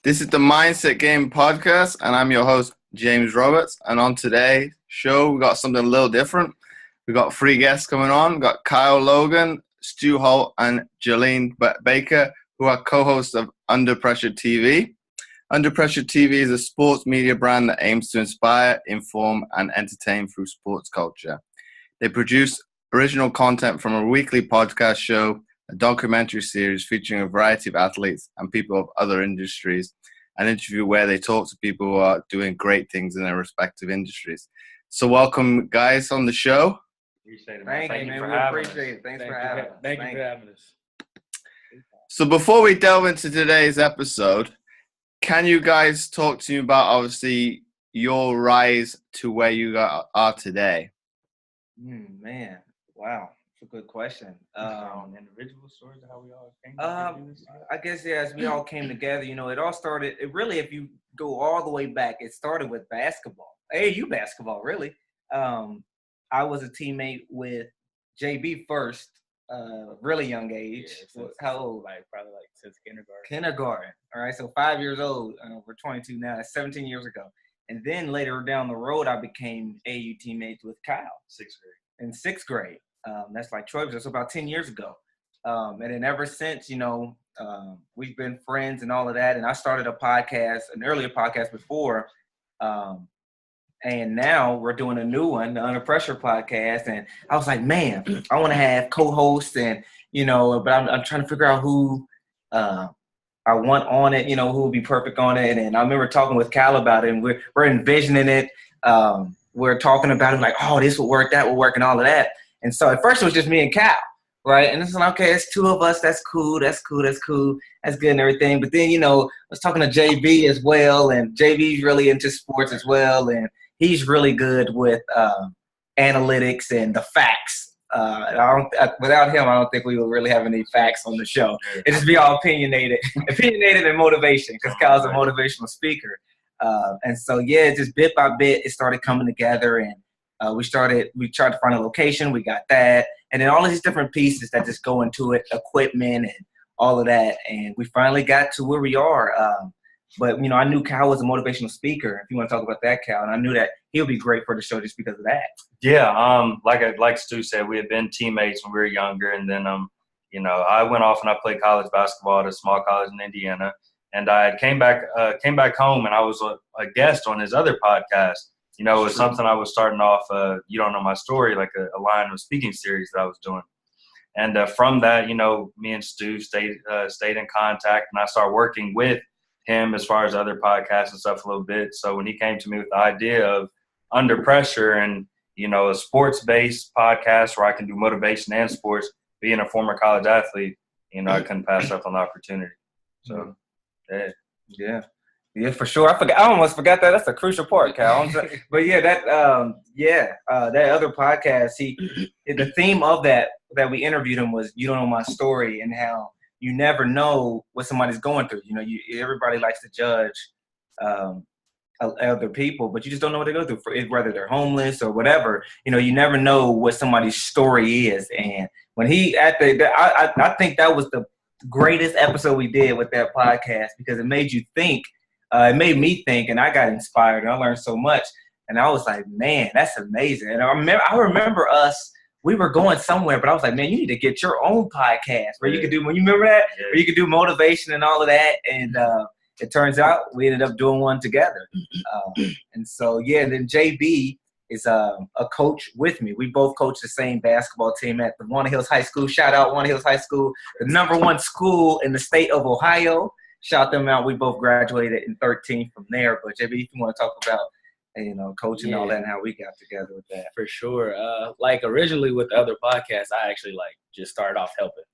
This is the Mindset Game podcast, and I'm your host, James Roberts. And on today's show, we got something a little different. We got three guests coming on. We got Kyle Logan, Stu Holt, and Jalen Baker, who are co-hosts of Under Pressure TV. Under Pressure TV is a sports media brand that aims to inspire, inform, and entertain through sports culture. They produce original content from a weekly podcast show, a documentary series featuring a variety of athletes and people of other industries, an interview where they talk to people who are doing great things in their respective industries. So welcome, guys, on the show. Appreciate it, man. Thank you, man. We appreciate it. Thanks for having us. Thank you for having us. So before we delve into today's episode, can you guys talk to me about, obviously, your rise to where you are today? Man, wow. That's a good question. Individual stories of how we all came together. I guess, yeah, as we all came together, it all started, if you go all the way back, it started with basketball. AAU basketball, really. I was a teammate with JB first, really young age. Yeah, how old? Probably since kindergarten. Kindergarten. All right, so 5 years old. We're 22 now. That's 17 years ago. And then later down the road, I became AAU teammates with Kyle. Sixth grade. In sixth grade. That's like 12 years, so about 10 years ago. And then ever since, we've been friends and all of that. And I started a podcast, an earlier podcast before. And now we're doing a new one, the Under Pressure podcast. And I was like, man, I want to have co-hosts and, but I'm trying to figure out who I want on it, who would be perfect on it. And I remember talking with Cal about it, and we're envisioning it. We're talking about it like, oh, this will work, that will work, and all of that. And so at first it was just me and Cal, right? And it's like, okay, it's two of us. That's cool. That's good and everything. But then, I was talking to JB as well, and JB's really into sports as well. And he's really good with analytics and the facts. Without him, I don't think we would really have any facts on the show. It'd just be all opinionated and motivation, because Kyle's a motivational speaker. And so, yeah, just bit by bit, it started coming together, and we tried to find a location. We got that. And then all of these different pieces that just go into it, equipment and all of that. And we finally got to where we are. But, I knew Kyle was a motivational speaker, if you want to talk about that, Kyle. And I knew that he'll be great for the show just because of that. Yeah, like Stu said, we had been teammates when we were younger. And then, I went off and I played college basketball at a small college in Indiana. And I came back home, and I was a guest on his other podcast. It was something I was starting off, You Don't Know My Story, like a line of speaking series that I was doing. And from that, me and Stu stayed in contact, and I started working with him as far as other podcasts and stuff a little bit. So when he came to me with the idea of Under Pressure and, a sports-based podcast where I can do motivation and sports, being a former college athlete, I couldn't pass up on the opportunity. So, Yeah, for sure. I almost forgot that. That's a crucial part, Cal. But yeah, that other podcast, the theme of that we interviewed him was "You Don't Know My Story," and how you never know what somebody's going through. Everybody likes to judge other people, but you just don't know what they go through, whether they're homeless or whatever. You never know what somebody's story is. And when I think that was the greatest episode we did with that podcast, because it made you think. It made me think, and I got inspired, and I learned so much. And I was like, man, that's amazing. And I remember us, we were going somewhere, but I was like, man, you need to get your own podcast where you could do, when you remember that? Yeah. Where you could do motivation and all of that. And it turns out we ended up doing one together. And so, yeah, then JB is a coach with me. We both coach the same basketball team at the Walnut Hills High School. Shout out Walnut Hills High School, the #1 school in the state of Ohio. Shout them out. We both graduated in 13 from there. But JB, if you want to talk about, coaching and all that and how we got together with that. For sure. Originally with the other podcasts, I actually just started off helping.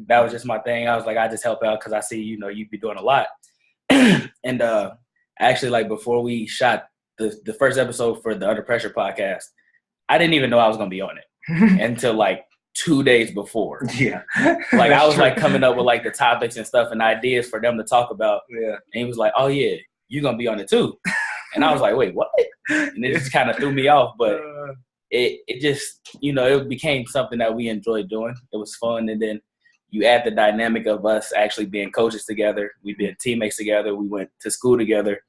That was just my thing. I was like, I just help out because I see, you'd be doing a lot. And actually, before we shot the first episode for the Under Pressure podcast, I didn't even know I was going to be on it until 2 days before. Yeah. I was coming up with the topics and stuff and ideas for them to talk about. Yeah. And he was like, oh yeah, you're going to be on it too. And I was like, wait, what? And it just kind of threw me off, but it just, it became something that we enjoyed doing. It was fun. And then, you add the dynamic of us actually being coaches together. We've been teammates together. We went to school together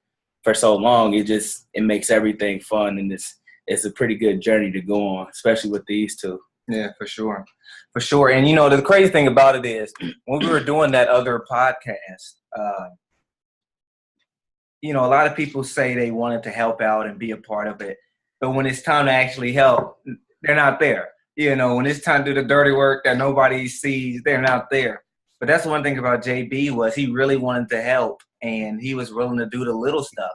for so long. It makes everything fun, and it's a pretty good journey to go on, especially with these two. Yeah, for sure. For sure. And, the crazy thing about it is when we were doing that other podcast, a lot of people say they wanted to help out and be a part of it. But when it's time to actually help, they're not there. When it's time to do the dirty work that nobody sees, they're not there. But that's one thing about JB was he really wanted to help, and he was willing to do the little stuff.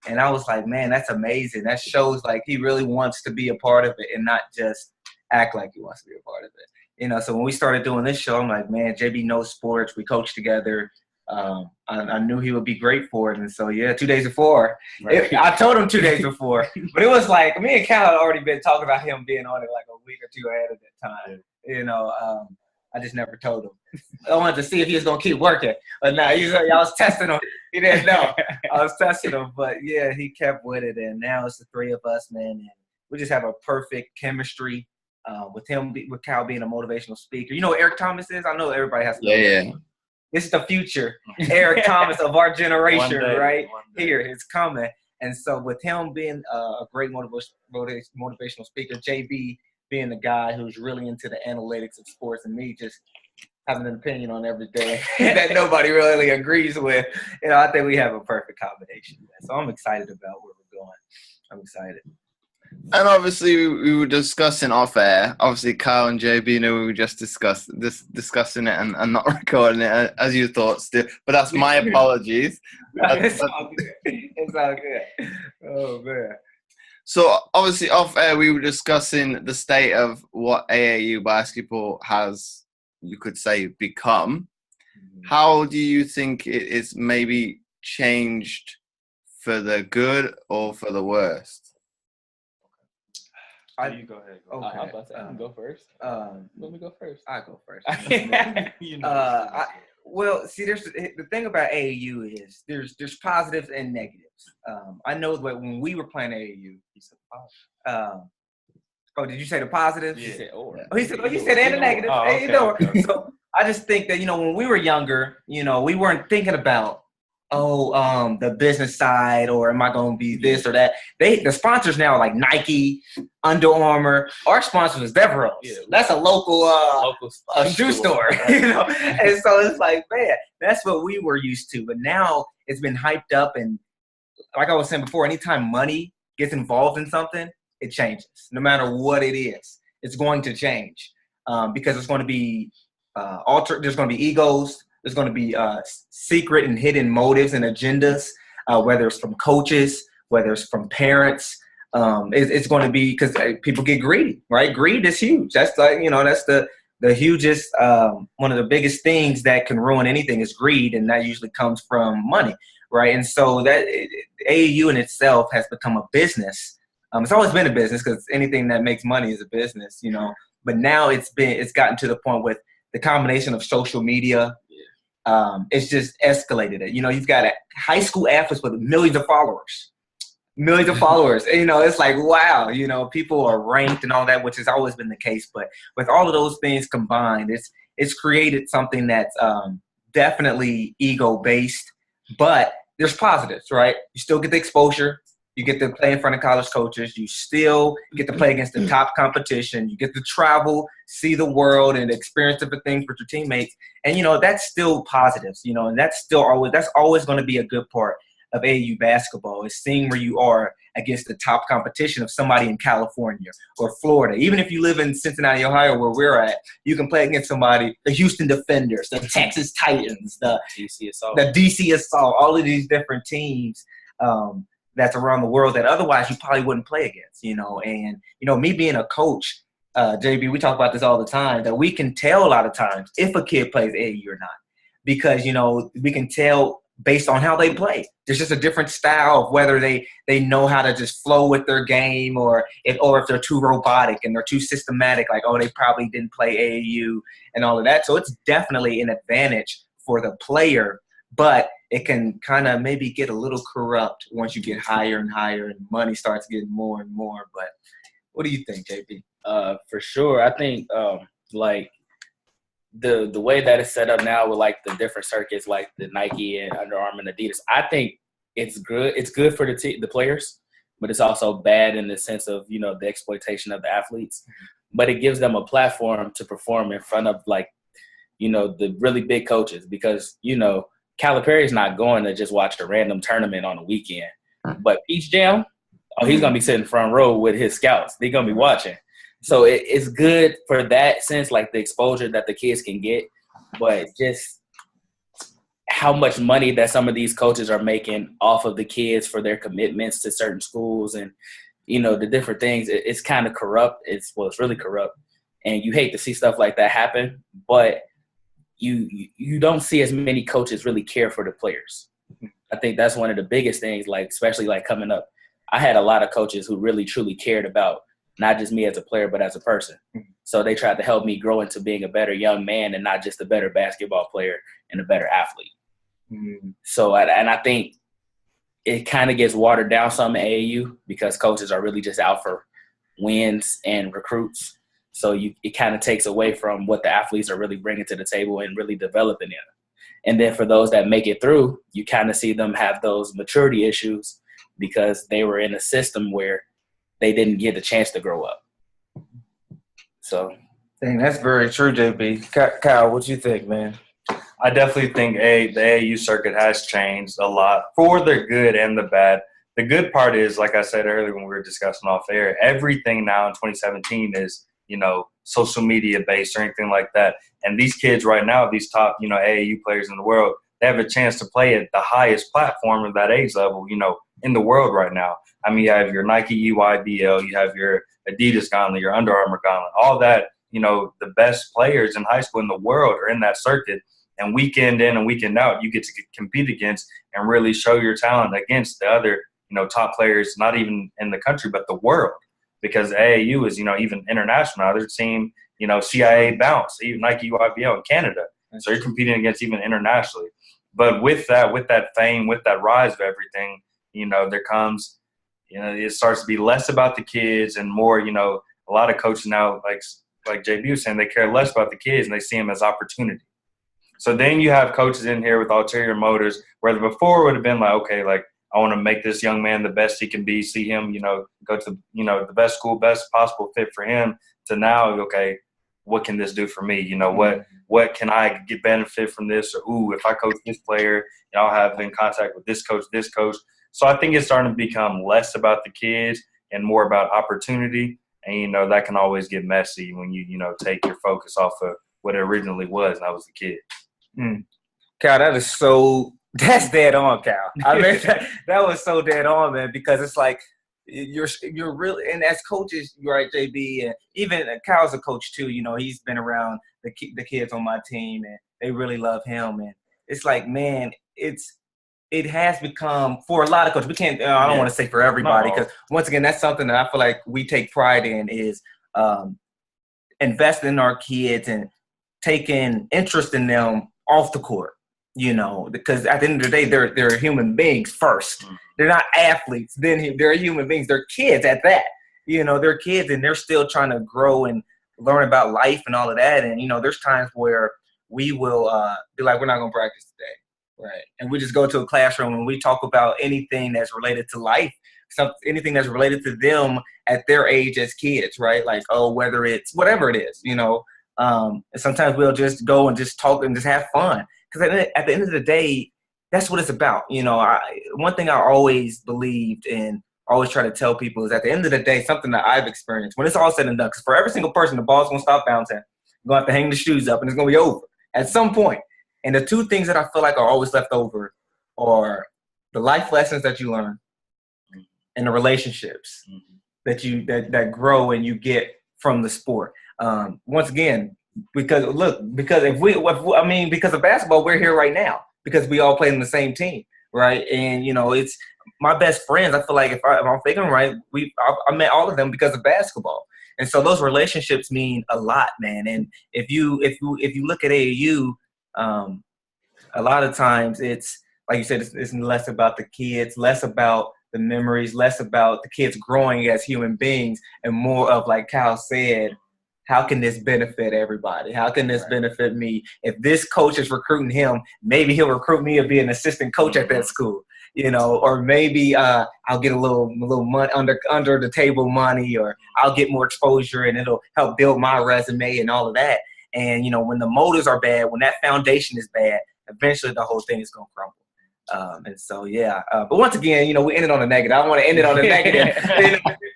And I was like, man, that's amazing. That shows like he really wants to be a part of it and not just act like he wants to be a part of it. So when we started doing this show, I'm like, man, JB knows sports. We coach together. I knew he would be great for it. And so, 2 days before, Right. I told him 2 days before, but it was like me and Cal had already been talking about him being on it like a week or two ahead of that time. I just never told him. I wanted to see if he was going to keep working. But no, I was testing him. He didn't know. I was testing him. But, yeah, he kept with it. And now it's the three of us, man. And we just have a perfect chemistry with Cal being a motivational speaker. You know what Eric Thomas is? I know everybody has to know. Yeah. It's the future. Eric Thomas of our generation, right? Here, it's coming. And so with him being a great motivational speaker, JB being the guy who's really into the analytics of sports, and me just having an opinion on everything that nobody really agrees with, I think we have a perfect combination. So I'm excited about where we're going. I'm excited. And obviously, we were discussing off air. Obviously, Kyle and JB knew we were just discussing it and not recording it as you thought, Stu. But that's my apologies. It's all good. It's all good. Oh, man. So, obviously, off air, we were discussing the state of what AAU basketball has, you could say, become. How do you think it is maybe changed for the good or for the worst? You go ahead. Okay. I'm about to say, I can go first. Let me go first. I go first. Well, see, the thing about AAU is there's positives and negatives. I know that when we were playing AAU, he said positive. did you say the positives? Yeah. He said, or. Oh, he said and the negatives. Oh, okay. So I just think that when we were younger, we weren't thinking about the business side, or am I going to be this or that? The sponsors now are like Nike, Under Armour. Our sponsor is Devereaux. Yeah. That's a local shoe store, And so it's like, man, that's what we were used to. But now it's been hyped up, and like I was saying before, anytime money gets involved in something, it changes. No matter what it is, it's going to change because it's going to be there's going to be egos. There's going to be secret and hidden motives and agendas, whether it's from coaches, whether it's from parents. It's going to be because people get greedy, right? Greed is huge. That's that's the hugest, one of the biggest things that can ruin anything is greed, and that usually comes from money, right? And so that AAU in itself has become a business. It's always been a business because anything that makes money is a business, But now it's gotten to the point with the combination of social media. It's just escalated it. You've got high school athletes with millions of followers. And, it's like, wow, people are ranked and all that, which has always been the case. But with all of those things combined, it's created something that's definitely ego-based. But there's positives, right? You still get the exposure. You get to play in front of college coaches. You still get to play against the top competition. You get to travel, see the world, and experience different things with your teammates. And, that's still positives, and that's always going to be a good part of AAU basketball is seeing where you are against the top competition of somebody in California or Florida. Even if you live in Cincinnati, Ohio, where we're at, you can play against somebody, the Houston Defenders, the Texas Titans, the DC Assault, all of these different teams that's around the world that otherwise you probably wouldn't play against, And, me being a coach, JB, we talk about this all the time, that we can tell a lot of times if a kid plays AAU or not. Because, we can tell based on how they play. There's just a different style of whether they know how to just flow with their game or if they're too robotic and they're too systematic, like, they probably didn't play AAU and all of that. So it's definitely an advantage for the player, but it can kind of maybe get a little corrupt once you get higher and higher and money starts getting more and more. But what do you think, JP? For sure. I think the way that it's set up now with like the different circuits, like the Nike and Under Armour and Adidas, I think it's good. It's good for the players, but it's also bad in the sense of, you know, the exploitation of the athletes. But it gives them a platform to perform in front of, like, you know, the really big coaches, because, you know, Calipari's not going to just watch a random tournament on a weekend. But Peach Jam, he's going to be sitting front row with his scouts. They're going to be watching. So it's good for that sense, like the exposure that the kids can get, but just how much money that some of these coaches are making off of the kids for their commitments to certain schools and, you know, the different things. It's kind of corrupt. It's really corrupt. And you hate to see stuff like that happen, but you don't see as many coaches really care for the players. I think that's one of the biggest things, like, especially like coming up. I had a lot of coaches who really truly cared about not just me as a player, but as a person. So they tried to help me grow into being a better young man and not just a better basketball player and a better athlete. So, I think it kind of gets watered down some in AAU because coaches are really just out for wins and recruits. So it kind of takes away from what the athletes are really bringing to the table and really developing them. And then for those that make it through, you kind of see them have those maturity issues because they were in a system where they didn't get a chance to grow up. So, dang, that's very true, JB. Kyle, what you think, man? I definitely think the AAU circuit has changed a lot for the good and the bad. The good part is, like I said earlier when we were discussing off air, everything now in 2017 is, you know, social media based or anything like that. And these kids right now, these top, you know, AAU players in the world, they have a chance to play at the highest platform of that age level, you know, in the world right now. I mean, you have your Nike EYBL, you have your Adidas Gauntlet, your Under Armour Gauntlet, all that, you know, the best players in high school in the world are in that circuit. And weekend in and weekend out, you get to compete against and really show your talent against the other, you know, top players, not even in the country, but the world. Because AAU is, you know, even international. They're seeing, you know, CIA Bounce, even Nike EYBL in Canada. So you're competing against even internationally. But with that fame, with that rise of everything, you know, there comes, you know, it starts to be less about the kids and more, you know, a lot of coaches now, like JB was saying, they care less about the kids and they see them as opportunity. So then you have coaches in here with ulterior motives, where before would have been like, okay, like, I want to make this young man the best he can be, see him, you know, go to, you know, the best school, best possible fit for him, to now, okay, what can this do for me? You know, what can I get benefit from this? Or, ooh, if I coach this player, you know, I'll have in contact with this coach. So I think it's starting to become less about the kids and more about opportunity. And, you know, that can always get messy when you know, take your focus off of what it originally was, and that was the kid. Kyle, that's dead on, Kyle. I mean, that was so dead on, man, because it's like you're really, and as coaches, you're right, JB, and even Kyle's a coach too. You know, he's been around the kids on my team, and they really love him. And it's like, man, it has become, for a lot of coaches, we can't, I don't want to say for everybody, because once again, that's something that I feel like we take pride in is investing in our kids and taking interest in them off the court. You know, because at the end of the day, they're human beings first. They're not athletes. Then they're human beings. They're kids at that. You know, they're kids and they're still trying to grow and learn about life and all of that. And, you know, there's times where we will be like, we're not going to practice today. Right. And we just go to a classroom and we talk about anything that's related to life, anything that's related to them at their age as kids, right? Like, whether it's whatever it is, you know. And sometimes we'll just go and just talk and just have fun. Because at the end of the day, that's what it's about. You know, one thing I always believed and always try to tell people is at the end of the day, something that I've experienced, when it's all said and done, because for every single person, the ball's going to stop bouncing. You're going to have to hang the shoes up, and it's going to be over at some point. And the two things that I feel like are always left over are the life lessons that you learn and the relationships that grow and you get from the sport. Once again, because of basketball, we're here right now because we all play in the same team, right? And, you know, it's my best friends. I feel like if I'm thinking right, I met all of them because of basketball. And so those relationships mean a lot, man. And if you look at AAU, a lot of times it's, like you said, it's less about the kids, less about the memories, less about the kids growing as human beings, and more of, like Kyle said, how can this benefit everybody? How can this benefit me? If this coach is recruiting him, maybe he'll recruit me to be an assistant coach at that school, or maybe I'll get a little money under the table money, or I'll get more exposure and it'll help build my resume and all of that. And, when the motives are bad, when that foundation is bad, eventually the whole thing is going to crumble. And so, but once again, we ended on a negative. I don't want to end it on a negative.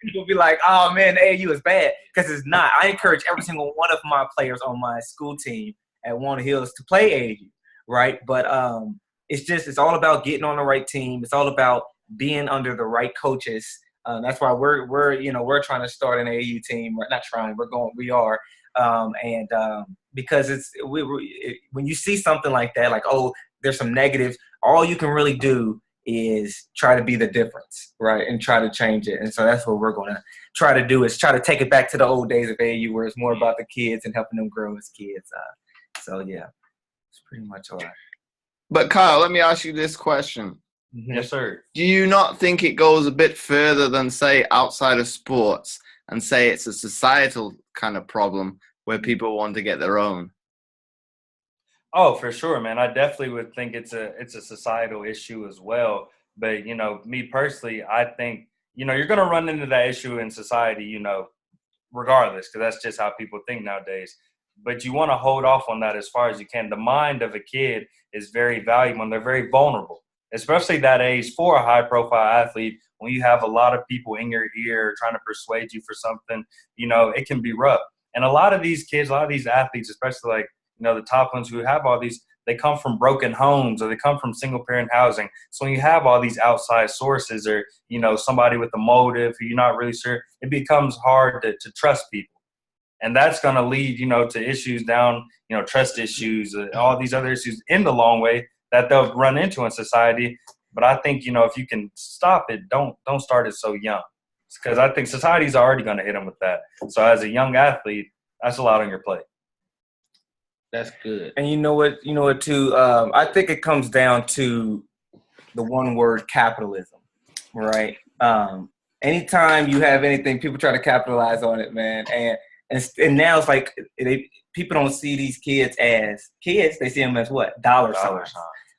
People be like, oh, man, the AAU is bad, because it's not. I encourage every single one of my players on my school team at Walnut Hills to play AAU, right? But it's all about getting on the right team. It's all about being under the right coaches. That's why we're trying to start an AAU team. We're not trying. We are. Because when you see something like that, like, oh, there's some negatives, all you can really do is try to be the difference, right, and try to change it. And so that's what we're going to try to do, is try to take it back to the old days of AAU, where it's more about the kids and helping them grow as kids. It's pretty much all right. But Kyle, let me ask you this question. Yes, sir. Do you not think it goes a bit further than, say, outside of sports, and say it's a societal kind of problem where people want to get their own? Oh, for sure, man. I definitely would think it's a societal issue as well. But, me personally, I think, you're going to run into that issue in society, regardless, because that's just how people think nowadays. But you want to hold off on that as far as you can. The mind of a kid is very valuable, and they're very vulnerable, especially that age for a high-profile athlete. When you have a lot of people in your ear trying to persuade you for something, it can be rough. And a lot of these kids, a lot of these athletes, especially like, the top ones who have all these, they come from broken homes, or they come from single-parent housing. So when you have all these outside sources, or, somebody with a motive who you're not really sure, it becomes hard to trust people. And that's going to lead, to issues down, trust issues, all these other issues in the long way that they'll run into in society. But I think, if you can stop it, don't start it so young. Because I think society's already going to hit them with that. So as a young athlete, that's a lot on your plate. That's good. And you know what too? I think it comes down to the one word, capitalism, right? Anytime you have anything, people try to capitalize on it, man. And now it's like people don't see these kids as kids. They see them as what? Dollar signs.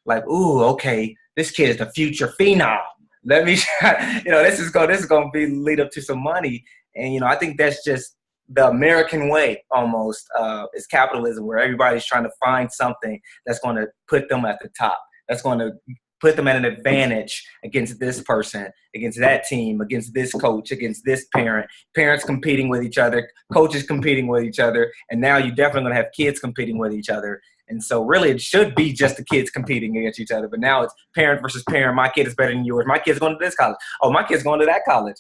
Like, ooh, okay, this kid is the future phenom. Let me, this is going to be lead up to some money. And, I think that's just the American way almost, is capitalism, where everybody's trying to find something that's going to put them at the top, that's going to put them at an advantage against this person, against that team, against this coach, against this parents competing with each other, coaches competing with each other, and now you're definitely going to have kids competing with each other. And so really it should be just the kids competing against each other, but now it's parent versus parent. My kid is better than yours. My kid's going to this college. Oh, my kid's going to that college.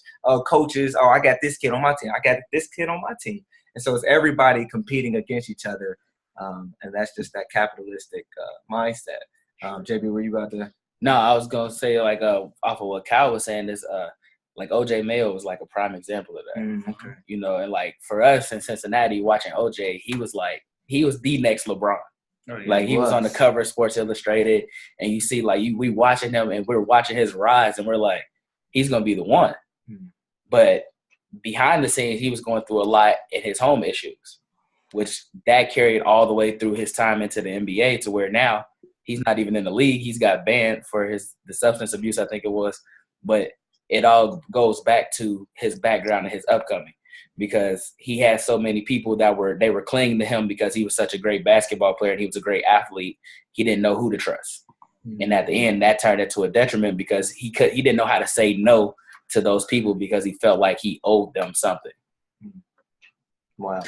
Coaches, oh, I got this kid on my team. I got this kid on my team. And so it's everybody competing against each other, and that's just that capitalistic mindset. JB, were you about to? No, I was gonna say, like, off of what Kyle was saying, is like OJ Mayo was like a prime example of that. Okay. And like for us in Cincinnati, watching OJ, he was the next LeBron. Oh, yeah, like he was on the cover of Sports Illustrated, and you see we watching him, and we're watching his rise, and we're like, he's gonna be the one. But behind the scenes, he was going through a lot in his home issues, which that carried all the way through his time into the NBA, to where now he's not even in the league. He's got banned for the substance abuse, I think it was. But it all goes back to his background and his upcoming, because he had so many people that were clinging to him because he was such a great basketball player and he was a great athlete. He didn't know who to trust. And at the end, that turned into a detriment, because he didn't know how to say no to those people, because he felt like he owed them something. Wow.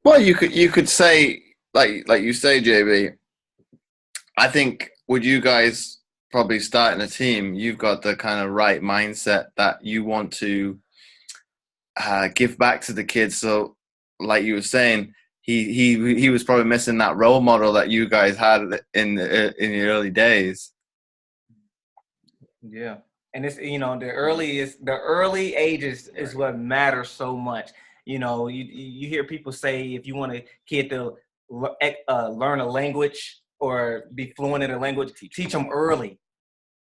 Well, you could say, like you say, JB, I think with you guys probably starting a team, you've got the kind of right mindset that you want to give back to the kids. So, like you were saying, he was probably missing that role model that you guys had in the early days. Yeah, and it's the early ages is what matters so much. You hear people say, if you want a kid to learn a language or be fluent in a language, teach them real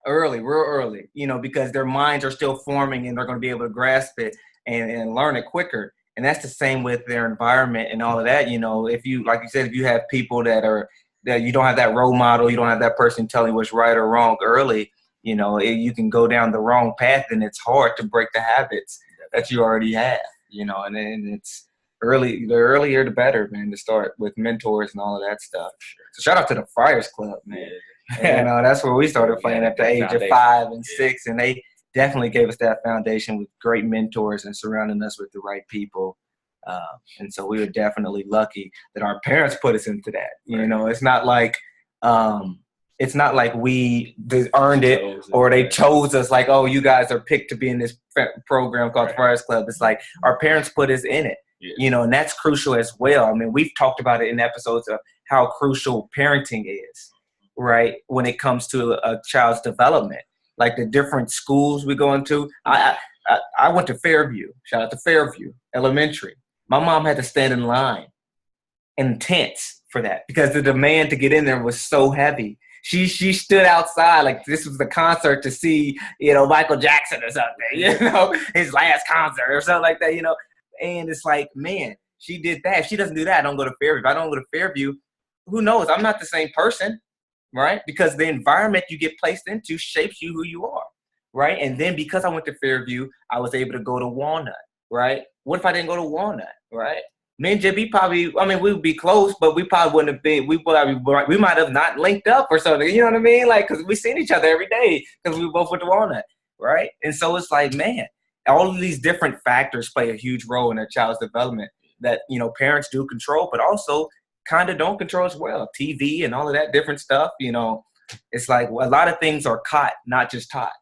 early, because their minds are still forming and they're going to be able to grasp it and learn it quicker. And that's the same with their environment and all of that. You know, if you, like you said, if you have people that you don't have that role model, you don't have that person telling you what's right or wrong early, you know, you can go down the wrong path, and it's hard to break the habits that you already have, you know, and then it's the earlier the better, man, to start with mentors and all of that stuff. So shout out to the Friars Club, man. And, you know, that's where we started playing at the age of 5 and 6, and they definitely gave us that foundation with great mentors and surrounding us with the right people. And so we were definitely lucky that our parents put us into that. You know, it's not like we earned it or they chose us like, oh, you guys are picked to be in this program called the Friars Club. It's like our parents put us in it, you know, and that's crucial as well. I mean, we've talked about it in episodes of how crucial parenting is, right, when it comes to a child's development. Like the different schools we go into. I went to Fairview. Shout out to Fairview Elementary. My mom had to stand in line in tents for that because the demand to get in there was so heavy. She stood outside like this was the concert to see, you know, Michael Jackson or something, you know, his last concert or something like that, you know. And it's like, man, she did that. If she doesn't do that, I don't go to Fairview. If I don't go to Fairview, who knows? I'm not the same person, right? Because the environment you get placed into shapes you who you are, right? And then because I went to Fairview, I was able to go to Walnut, right? What if I didn't go to Walnut, right? Me and JB probably, I mean, we would be close, but we probably wouldn't have been, we might have not linked up or something, you know what I mean? Like, because we seen each other every day because we both went to Walnut, right? And so it's like, man, all of these different factors play a huge role in a child's development that, you know, parents do control, but also kind of don't control as well. TV and all of that different stuff, you know, it's like a lot of things are caught, not just taught.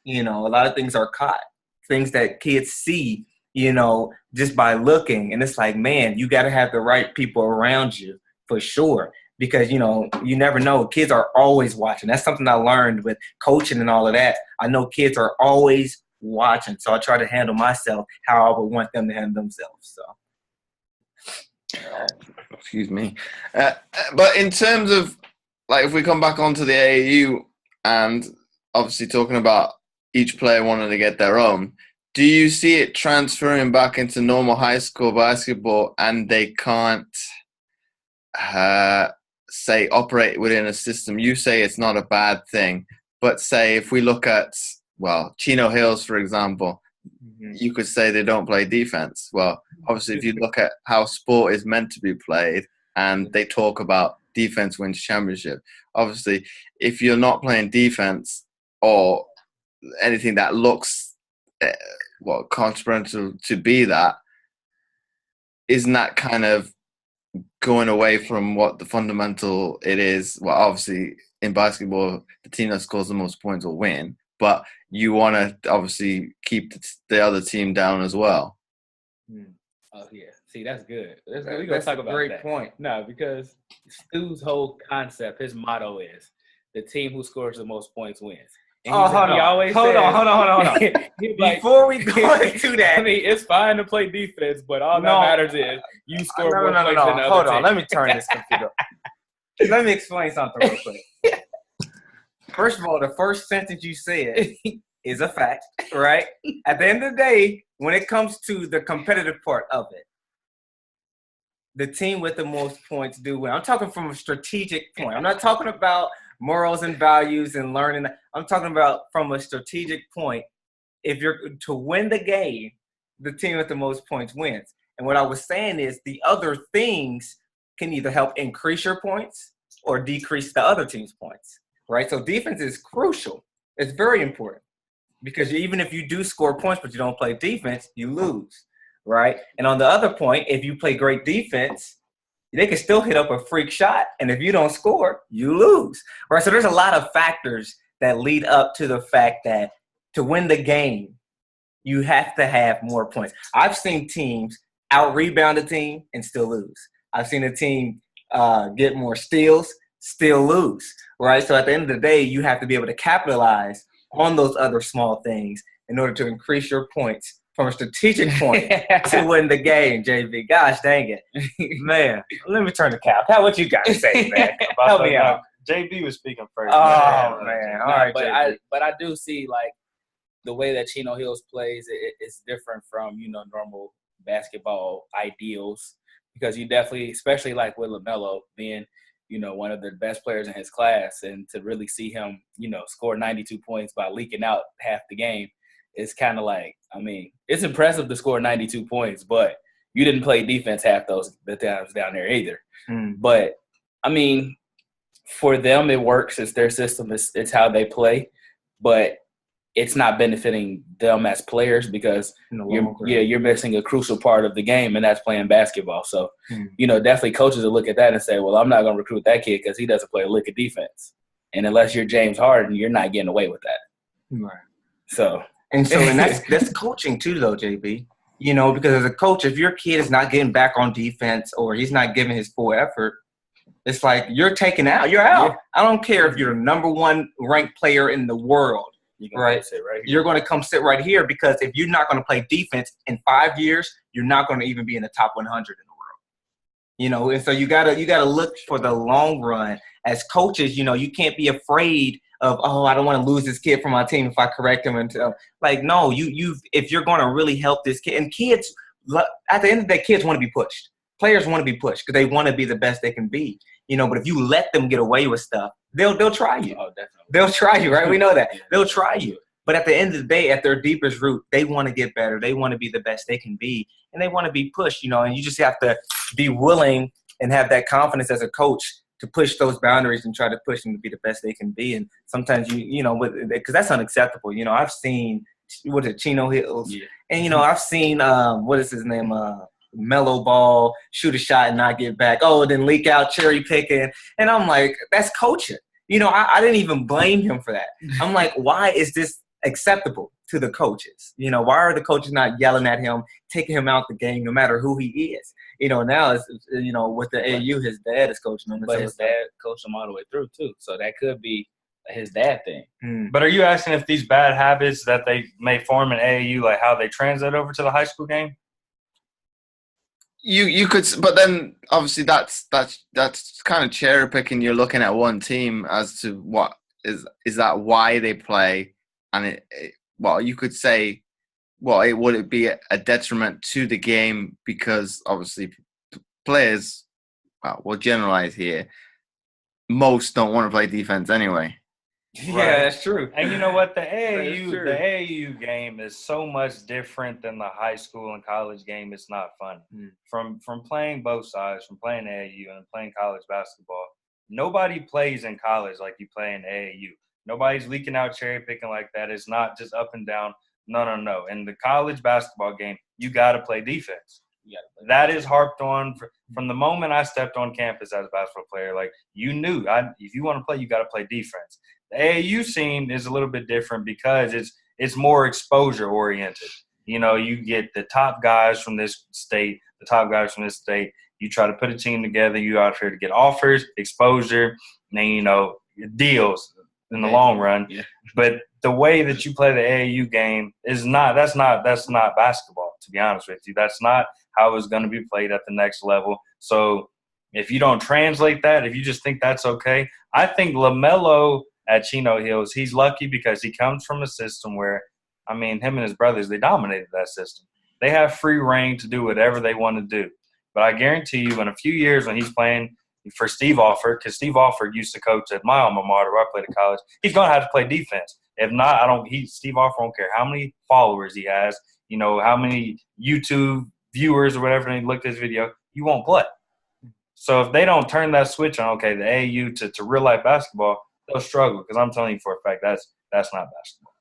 You know, a lot of things are caught, things that kids see, you know, just by looking. And it's like, man, you got to have the right people around you for sure. Because, you know, you never know. Kids are always watching. That's something I learned with coaching and all of that. I know kids are always watching. So I try to handle myself how I would want them to handle themselves. So. Excuse me. But in terms of, like, if we come back onto the AAU and obviously talking about each player wanting to get their own, do you see it transferring back into normal high school basketball and they can't, say, operate within a system? You say it's not a bad thing, but say if we look at, well, Chino Hills, for example, you could say they don't play defense. Well, obviously, if you look at how sport is meant to be played and they talk about defense wins championship, obviously, if you're not playing defense or anything that looks consequential to be that, isn't that kind of going away from what the fundamental it is? Well, obviously, in basketball, the team that scores the most points will win, but you want to obviously keep the other team down as well. Oh, yeah. See, that's good. We're going to talk about that. Great point. No, because Stu's whole concept, his motto is the team who scores the most points wins. And hold on. Before we go into that. I mean, it's fine to play defense, but all that matters is you score more points than the other Hold on. team. Let me turn this computer. Let me explain something real quick. First of all, the first sentence you said is a fact, right? At the end of the day, when it comes to the competitive part of it, the team with the most points do win. I'm talking from a strategic point. I'm not talking about morals and values and learning. I'm talking about from a strategic point. If you're to win the game, the team with the most points wins. And what I was saying is the other things can either help increase your points or decrease the other team's points, right? So defense is crucial. It's very important because even if you do score points but you don't play defense, you lose, right? And on the other point, if you play great defense, they can still hit up a freak shot. And if you don't score, you lose, right? So there's a lot of factors that lead up to the fact that to win the game, you have to have more points. I've seen teams out-rebound a team and still lose. I've seen a team get more steals, still lose, right? So at the end of the day, you have to be able to capitalize on those other small things in order to increase your points from a strategic point to win the game, JV. Gosh dang it. Man, let me turn the cap. What you got to say, man? Help me out. JB was speaking first. Oh, man. All right, but I do see, like, the way that Chino Hills plays, it's different from, normal basketball ideals, because you definitely, especially like with LaMelo being, one of the best players in his class, and to really see him, score 92 points by leaking out half the game, it's kind of like, it's impressive to score 92 points, but you didn't play defense half the times down there either. But, for them, it works. It's their system. It's how they play. But it's not benefiting them as players, because you're missing a crucial part of the game, and that's playing basketball. So, definitely coaches will look at that and say, well, I'm not going to recruit that kid because he doesn't play a lick of defense. And unless you're James Harden, you're not getting away with that. Right. So and that's coaching too, though, JB. Because as a coach, if your kid is not getting back on defense or he's not giving his full effort, it's like you're taken out. You're out. Yeah. I don't care if you're the number 1 ranked player in the world. Right. You're going to come sit right here, because if you're not going to play defense in 5 years, you're not going to even be in the top 100 in the world. And so you gotta look for the long run. As coaches, you can't be afraid of, I don't want to lose this kid from my team if I correct him. And no, if you're going to really help this kid, and kids, at the end of the day, kids want to be pushed. Players want to be pushed because they want to be the best they can be. But if you let them get away with stuff, they'll try you. Oh, definitely. They'll try you, right? We know that. They'll try you. But at the end of the day, at their deepest root, they want to get better. They want to be the best they can be, and they want to be pushed, and you just have to be willing and have that confidence as a coach to push those boundaries and try to push them to be the best they can be. And sometimes because that's unacceptable. I've seen, Chino Hills? Yeah. And, I've seen, what is his name? Mellow ball, shoot a shot and not get back. Oh, then leak out, cherry picking. And I'm like, that's coaching. I didn't even blame him for that. I'm like, why is this acceptable to the coaches? Why are the coaches not yelling at him, taking him out the game, no matter who he is? Now it's, with the AU, his dad is coaching him. But his dad coached him all the way through too. So that could be his dad thing. But are you asking if these bad habits that they may form in AAU, like how they translate over to the high school game? You could, but then obviously that's kind of cherry picking. You're looking at one team as to what is that why they play, and you could say, would it be a detriment to the game, because obviously players, we'll generalize here, most don't want to play defense anyway. Yeah, that's true. And you know what? The AAU game is so much different than the high school and college game. It's not fun. From playing both sides, from playing AAU and playing college basketball, nobody plays in college like you play in AAU. Nobody's leaking out, cherry picking like that. It's not just up and down. No. In the college basketball game, you got to play defense. That is harped on from the moment I stepped on campus as a basketball player. Like, you knew, if you want to play, you got to play defense. The AAU scene is a little bit different because it's more exposure oriented. You get the top guys from this state, the top guys from this state. You try to put a team together. You out here to get offers, exposure, and then deals in the long run. Yeah. But the way that you play the AAU game is that's not basketball, to be honest with you. That's not how it's going to be played at the next level. So if you don't translate that, if you just think that's okay, I think LaMelo at Chino Hills, he's lucky because he comes from a system where, him and his brothers, they dominated that system. They have free reign to do whatever they want to do. But I guarantee you, in a few years when he's playing for Steve Alford, because Steve Alford used to coach at my alma mater where I played at college, he's going to have to play defense. If not, Steve Alford don't care how many followers he has, how many YouTube viewers or whatever, and he looked at his video, you won't play. So if they don't turn that switch on, the AAU to real life basketball, they'll struggle, because I'm telling you for a fact that's not basketball.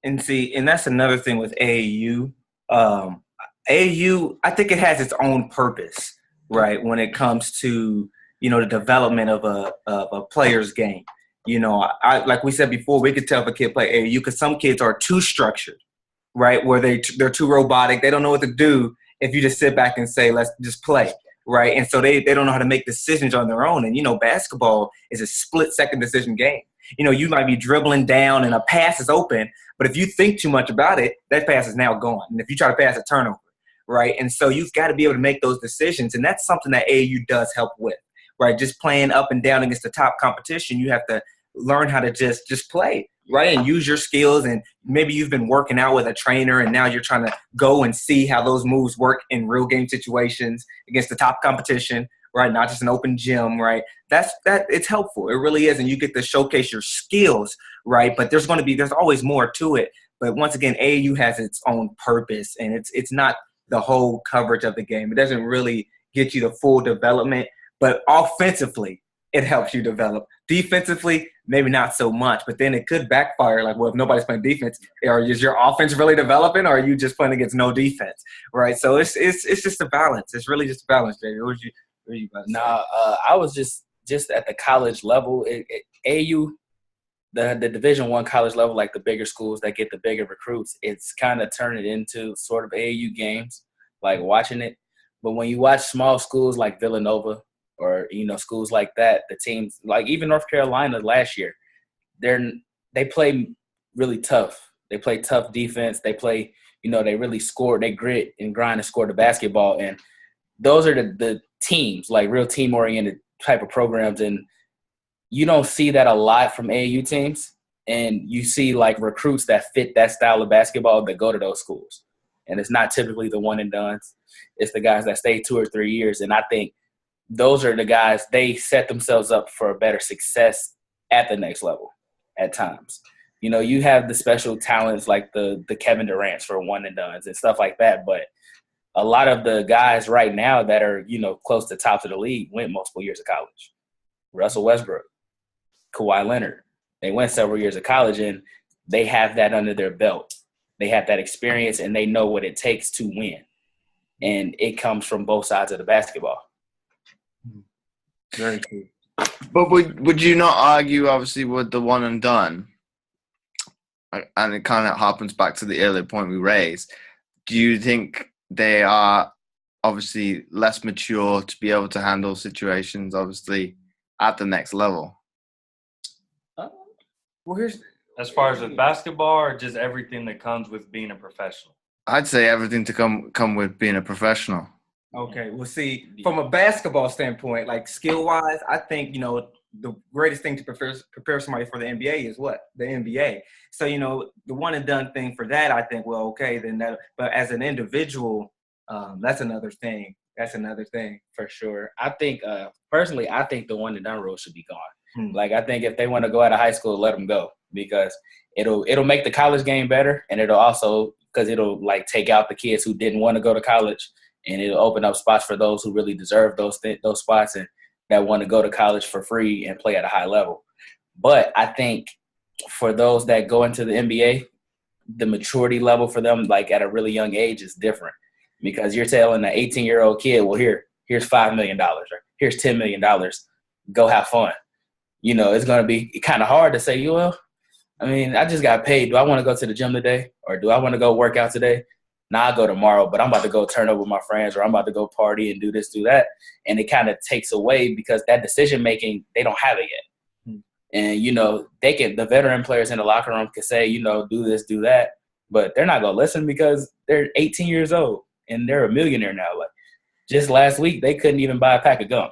And that's another thing with AAU. AAU, I think it has its own purpose, right, when it comes to, the development of a player's game. Like we said before, we could tell if a kid play AAU because some kids are too structured, right, where they're too robotic. They don't know what to do if you just sit back and say, let's just play. Right. And so they don't know how to make decisions on their own. And, basketball is a split-second decision game. You might be dribbling down and a pass is open, but if you think too much about it, that pass is now gone. And if you try to pass a turnover, right? And so you've got to be able to make those decisions. And that's something that AAU does help with, right? Just playing up and down against the top competition, you have to learn how to just play, right, and use your skills. And maybe you've been working out with a trainer, and now you're trying to go and see how those moves work in real game situations against the top competition, right? Not just an open gym, right? That it's helpful. It really is, and you get to showcase your skills, right? But there's always more to it. But once again, AAU has its own purpose, and it's not the whole coverage of the game. It doesn't really get you the full development, but offensively, it helps you develop. Defensively, maybe not so much, but then it could backfire. Like, well, if nobody's playing defense, or is your offense really developing, or are you just playing against no defense, right? So it's just a balance. It's really just a balance, David. What are you about to say? I was just at the college level. AAU, the Division I college level, like the bigger schools that get the bigger recruits, it's kind of turned it into sort of AAU games, like watching it. But when you watch small schools like Villanova or, schools like that, the teams, like even North Carolina last year, they play really tough. They play tough defense. They play, they really score. They grit and grind and score the basketball. And those are the teams, like real team-oriented type of programs. And you don't see that a lot from AAU teams. And you see, like, recruits that fit that style of basketball that go to those schools. And it's not typically the one and dones. It's the guys that stay 2 or 3 years. And I think those are the guys, they set themselves up for a better success at the next level at times. You have the special talents like the Kevin Durant's for one and dones and stuff like that. But a lot of the guys right now that are, close to top of the league went multiple years of college. Russell Westbrook, Kawhi Leonard, they went several years of college, and they have that under their belt. They have that experience, and they know what it takes to win. And it comes from both sides of the basketball. Very cool. But would you not argue, obviously, with the one and done, and it kind of harpens back to the earlier point we raised, do you think they are obviously less mature to be able to handle situations, obviously, at the next level? As far as with basketball, or just everything that comes with being a professional? I'd say everything to come with being a professional. Okay, well, see, from a basketball standpoint, like skill-wise, I think, the greatest thing to prepare somebody for the NBA is what? The NBA. So, the one-and-done thing for that, I think, well, okay, then that – but as an individual, that's another thing. That's another thing. For sure. I think personally, I think the one-and-done rule should be gone. Like, I think if they want to go out of high school, let them go, because it'll make the college game better, and it'll also – because it'll, like, take out the kids who didn't want to go to college, and it'll open up spots for those who really deserve those spots and that want to go to college for free and play at a high level. But I think for those that go into the NBA, the maturity level for them, like at a really young age, is different, because you're telling an 18-year-old kid, well, here's $5 million or here's $10 million. Go have fun. It's going to be kind of hard to say, well, I mean, I just got paid. Do I want to go to the gym today, or do I want to go work out today? Nah, I'll go tomorrow, but I'm about to go turn up with my friends, or I'm about to go party and do this, do that. And it kind of takes away, because that decision-making, they don't have it yet. And, the veteran players in the locker room can say, do this, do that, but they're not going to listen because they're 18 years old and they're a millionaire now. Like, just last week, they couldn't even buy a pack of gum.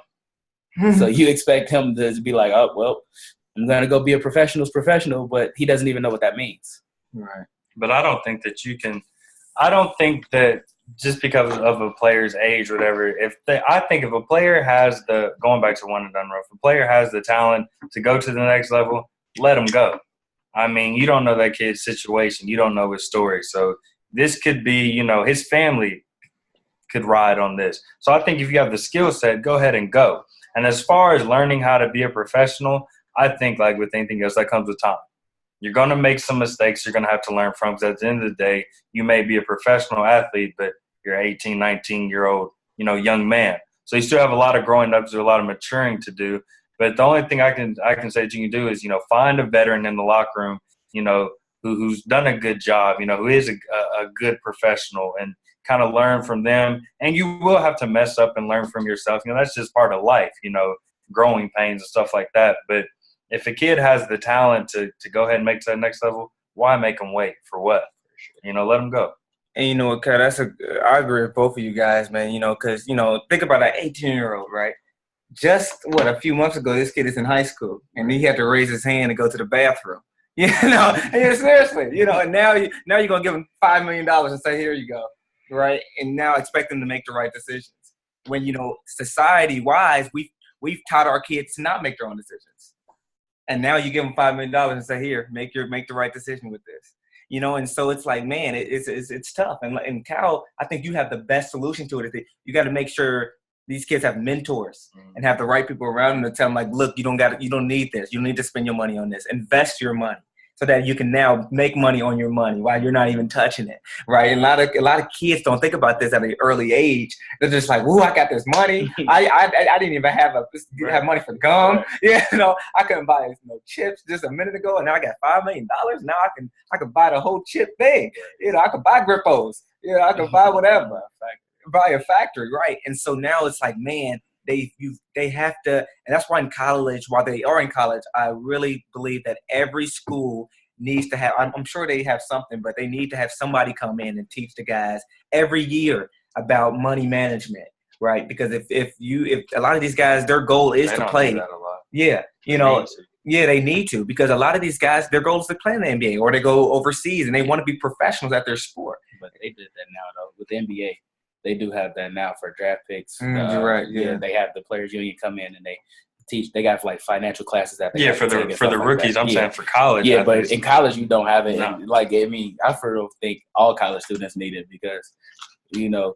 So you expect him to be like, oh, well, I'm going to go be a professional's professional, but he doesn't even know what that means. Right. But I don't think that you can – I don't think that just because of a player's age or whatever, I think if a player has the – going back to one and done rule, if a player has the talent to go to the next level, let him go. I mean, you don't know that kid's situation. You don't know his story. So this could be, his family could ride on this. So I think if you have the skill set, go ahead and go. And as far as learning how to be a professional, I think like with anything else, that comes with time. You're going to make some mistakes you're going to have to learn from, because at the end of the day, you may be a professional athlete, but you're an 18, 19-year-old, young man. So you still have a lot of growing up, there's a lot of maturing to do. But the only thing I can say that you can do is, find a veteran in the locker room, who's done a good job, who is a good professional, and kind of learn from them. And you will have to mess up and learn from yourself. That's just part of life, growing pains and stuff like that. But if a kid has the talent to go ahead and make to that next level, why make them wait for what? Let them go. And you know what, Kyle, I agree with both of you guys, man, because, think about that 18-year-old, right? Just, a few months ago, this kid is in high school, and he had to raise his hand and go to the bathroom. Yeah, seriously, and now you're gonna give them $5 million and say, here you go, right? And now expect them to make the right decisions. When society wise, we've taught our kids to not make their own decisions, and now you give them $5 million and say, here, make the right decision with this. And so it's like, man, it's tough. And Cal, I think you have the best solution to it. You got to make sure these kids have mentors and have the right people around them to tell them, like, look, you don't need this. You don't need to spend your money on this. Invest your money so that you can now make money on your money while you're not even touching it, right? And a lot of kids don't think about this at an early age. They're just like, "Ooh, I got this money. I didn't even have money for gum. Right. Yeah, I couldn't buy chips just a minute ago, and now I got $5 million. Now I can buy the whole chip thing. I could buy Grippos. I could buy whatever, buy a factory, right? And so now it's like, man, they have to, and that's why while they are in college, I really believe that every school needs to have, I'm sure they have something, but they need to have somebody come in and teach the guys every year about money management, right? Because if a lot of these guys, their goal is to play. Do that a lot. Yeah, they need to, because a lot of these guys, their goal is to play in the NBA or they go overseas and they want to be professionals at their sport. But they did that now, though, with the NBA. They do have that now for draft picks. You're right. Yeah, they have the players union come in and they teach. They got like financial classes that. For the rookies. I'm saying for college. Yeah, but in college you don't have it. No. And I think all college students need it because,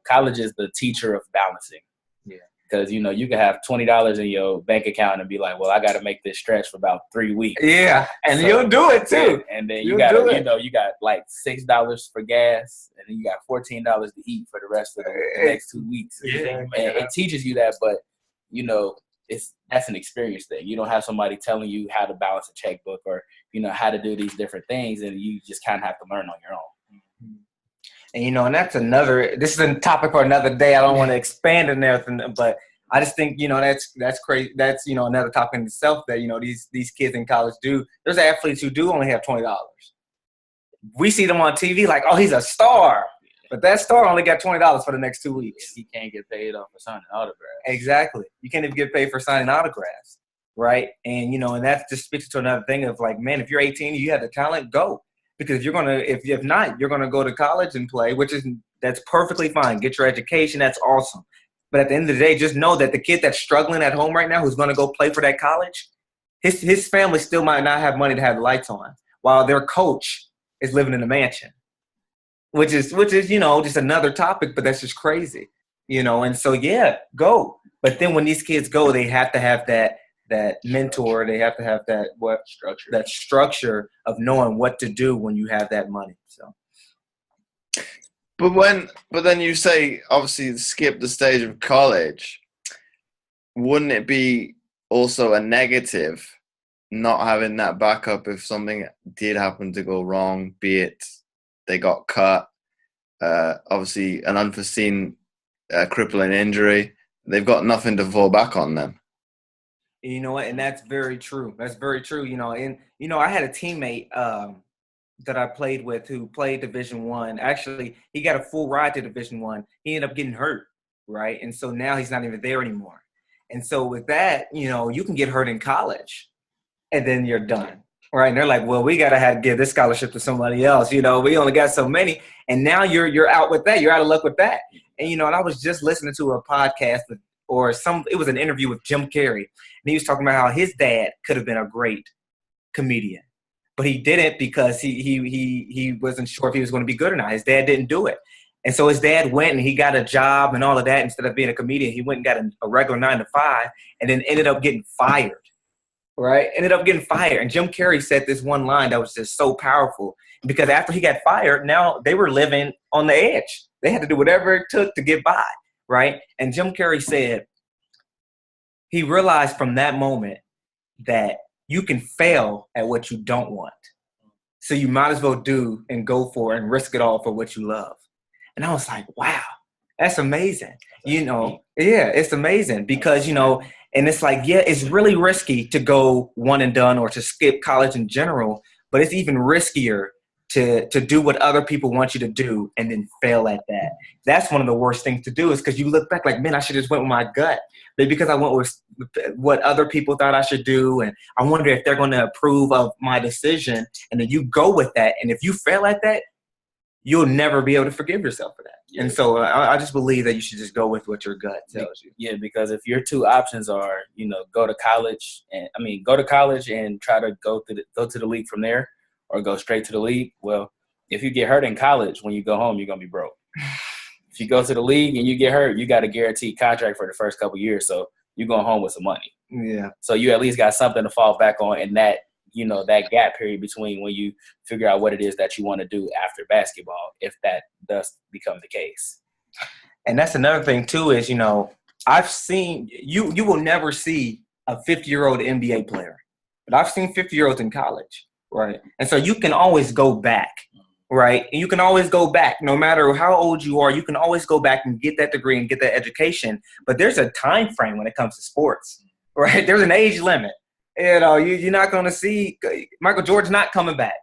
college is the teacher of balancing. Yeah. Because you can have $20 in your bank account and be like, well, I got to make this stretch for about 3 weeks. Yeah, and you'll do it too. And then you got you got like $6 for gas, and then you got $14 to eat for the rest of the next 2 weeks. Yeah, and it teaches you that, but that's an experience thing. You don't have somebody telling you how to balance a checkbook or how to do these different things, and you just kind of have to learn on your own. And and this is a topic for another day. I don't want to expand on everything, but I just think that's crazy. That's another topic in itself that these kids in college do. There's athletes who do only have $20. We see them on TV like, oh, he's a star, but that star only got $20 for the next 2 weeks. He can't get paid off for signing autographs. Exactly. You can't even get paid for signing autographs, right? And and that just speaks to another thing of like, man, if you're 18, you have the talent, go. Because if not, you're gonna go to college and play, that's perfectly fine. Get your education, that's awesome. But at the end of the day, just know that the kid that's struggling at home right now, who's gonna go play for that college, his family still might not have money to have the lights on, while their coach is living in a mansion, which is just another topic. But that's just crazy, And so go. But then when these kids go, they have to have that mentor, they have to have that structure of knowing what to do when you have that money. So, but then you say obviously skip the stage of college. Wouldn't it be also a negative not having that backup if something did happen to go wrong? Be it they got cut, obviously an unforeseen crippling injury. They've got nothing to fall back on then. You know what? And that's very true. That's very true. And I had a teammate that I played with who played Division I. Actually, he got a full ride to Division I. He ended up getting hurt, right? And so now he's not even there anymore. And so with that, you can get hurt in college, and then you're done, right? And they're like, well, we gotta give this scholarship to somebody else. We only got so many, and now you're out with that. You're out of luck with that. And and I was just listening to a podcast it was an interview with Jim Carrey, and he was talking about how his dad could have been a great comedian, but he didn't because he wasn't sure if he was going to be good or not. His dad didn't do it. And so his dad went and he got a job and all of that. Instead of being a comedian, he went and got a regular 9 to 5 and then ended up getting fired, right? And Jim Carrey said this one line that was just so powerful because after he got fired, now they were living on the edge. They had to do whatever it took to get by. Right? And Jim Carrey said he realized from that moment that you can fail at what you don't want. So you might as well do and go for it and risk it all for what you love. And I was like, wow, that's amazing. It's amazing because, and it's like, it's really risky to go one and done or to skip college in general, but it's even riskier to do what other people want you to do and then fail at that. That's one of the worst things to do, is because you look back like, man, I should have just went with my gut. But because I went with what other people thought I should do, and I wonder if they're going to approve of my decision, and then you go with that. And if you fail at that, you'll never be able to forgive yourself for that. Yeah. And so I just believe that you should just go with what your gut tells you. Yeah, because if your two options are, go to college and try to go to the league from there, or go straight to the league. Well, if you get hurt in college, when you go home, you're gonna be broke. If you go to the league and you get hurt, you got a guaranteed contract for the first couple of years, so you're going home with some money. Yeah. So you at least got something to fall back on in that, that gap period between when you figure out what it is that you want to do after basketball, if that does become the case. And that's another thing too, is, I've seen you will never see a 50-year-old NBA player, but I've seen 50-year-olds in college. Right. And so you can always go back. Right. And you can always go back no matter how old you are. You can always go back and get that degree and get that education. But there's a time frame when it comes to sports. Right. There's an age limit. You're not going to see Michael Jordan's not coming back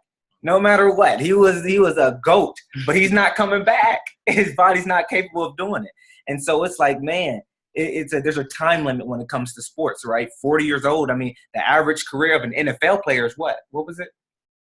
no matter what. He was a GOAT, but he's not coming back. His body's not capable of doing it. And so it's like, man, there's a time limit when it comes to sports, right? 40 years old. I mean, the average career of an NFL player is what? What was it?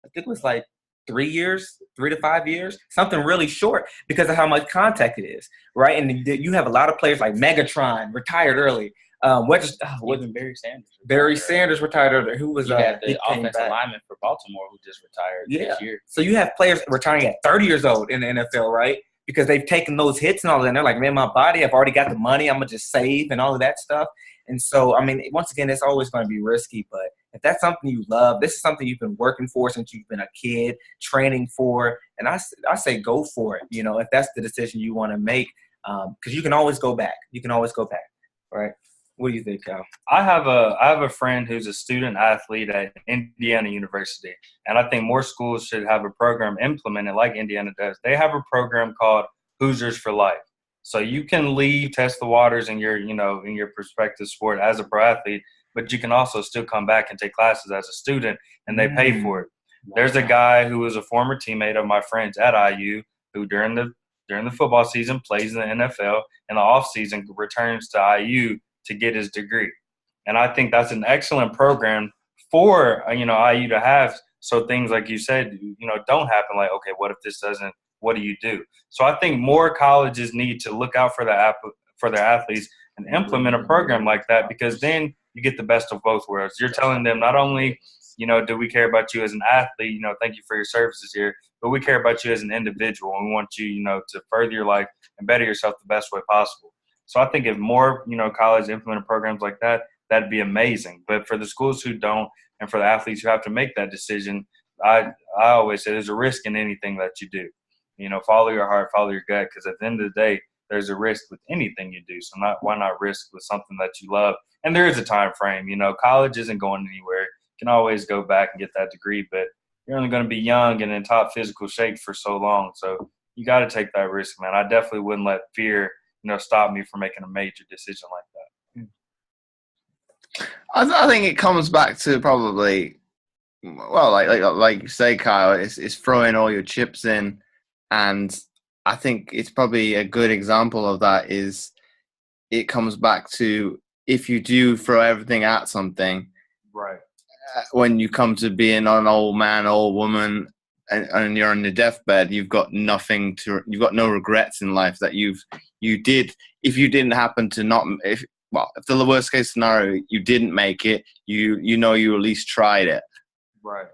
I think it was like 3 to 5 years, something really short because of how much contact it is, right? And you have a lot of players like Megatron retired early. Even Barry Sanders. Barry Sanders retired early. Who was the offensive lineman for Baltimore who just retired this year. So you have players retiring at 30 years old in the NFL, right? Because they've taken those hits and all that. And they're like, man, my body, I've already got the money. I'm going to just save and all of that stuff. And so, I mean, once again, it's always going to be risky. But if that's something you love, this is something you've been working for since you've been a kid, training for, and I say go for it, if that's the decision you want to make, because you can always go back. You can always go back, right? What do you think, Kyle? I have a friend who's a student athlete at Indiana University, and I think more schools should have a program implemented like Indiana does. They have a program called Hoosiers for Life. So you can leave, test the waters in your prospective sport as a pro athlete, but you can also still come back and take classes as a student, and they pay for it. There's a guy who was a former teammate of my friends at IU who during the football season plays in the NFL, and the off season returns to IU to get his degree. And I think that's an excellent program for IU to have, so things like you said, don't happen. Like, okay, what if this doesn't? What do you do? So I think more colleges need to look out for their athletes and implement a program like that, because then you get the best of both worlds. You're telling them not only, do we care about you as an athlete, thank you for your services here, but we care about you as an individual, and we want you, to further your life and better yourself the best way possible. So I think if more, colleges implement programs like that, that'd be amazing. But for the schools who don't, and for the athletes who have to make that decision, I always say there's a risk in anything that you do. Follow your heart, follow your gut, because at the end of the day, there's a risk with anything you do. So why not risk with something that you love? And there is a time frame. College isn't going anywhere. You can always go back and get that degree, but you're only going to be young and in top physical shape for so long. So you got to take that risk, man. I definitely wouldn't let fear, stop me from making a major decision like that. I think it comes back to probably, well, like you say, Kyle, it's throwing all your chips in. And I think it's probably a good example of that is it comes back to if you do throw everything at something, right? When you come to being an old man, old woman, and you're on your deathbed, you've got no regrets in life that you did. If you didn't happen to if the worst case scenario, you didn't make it, you at least tried it. Right.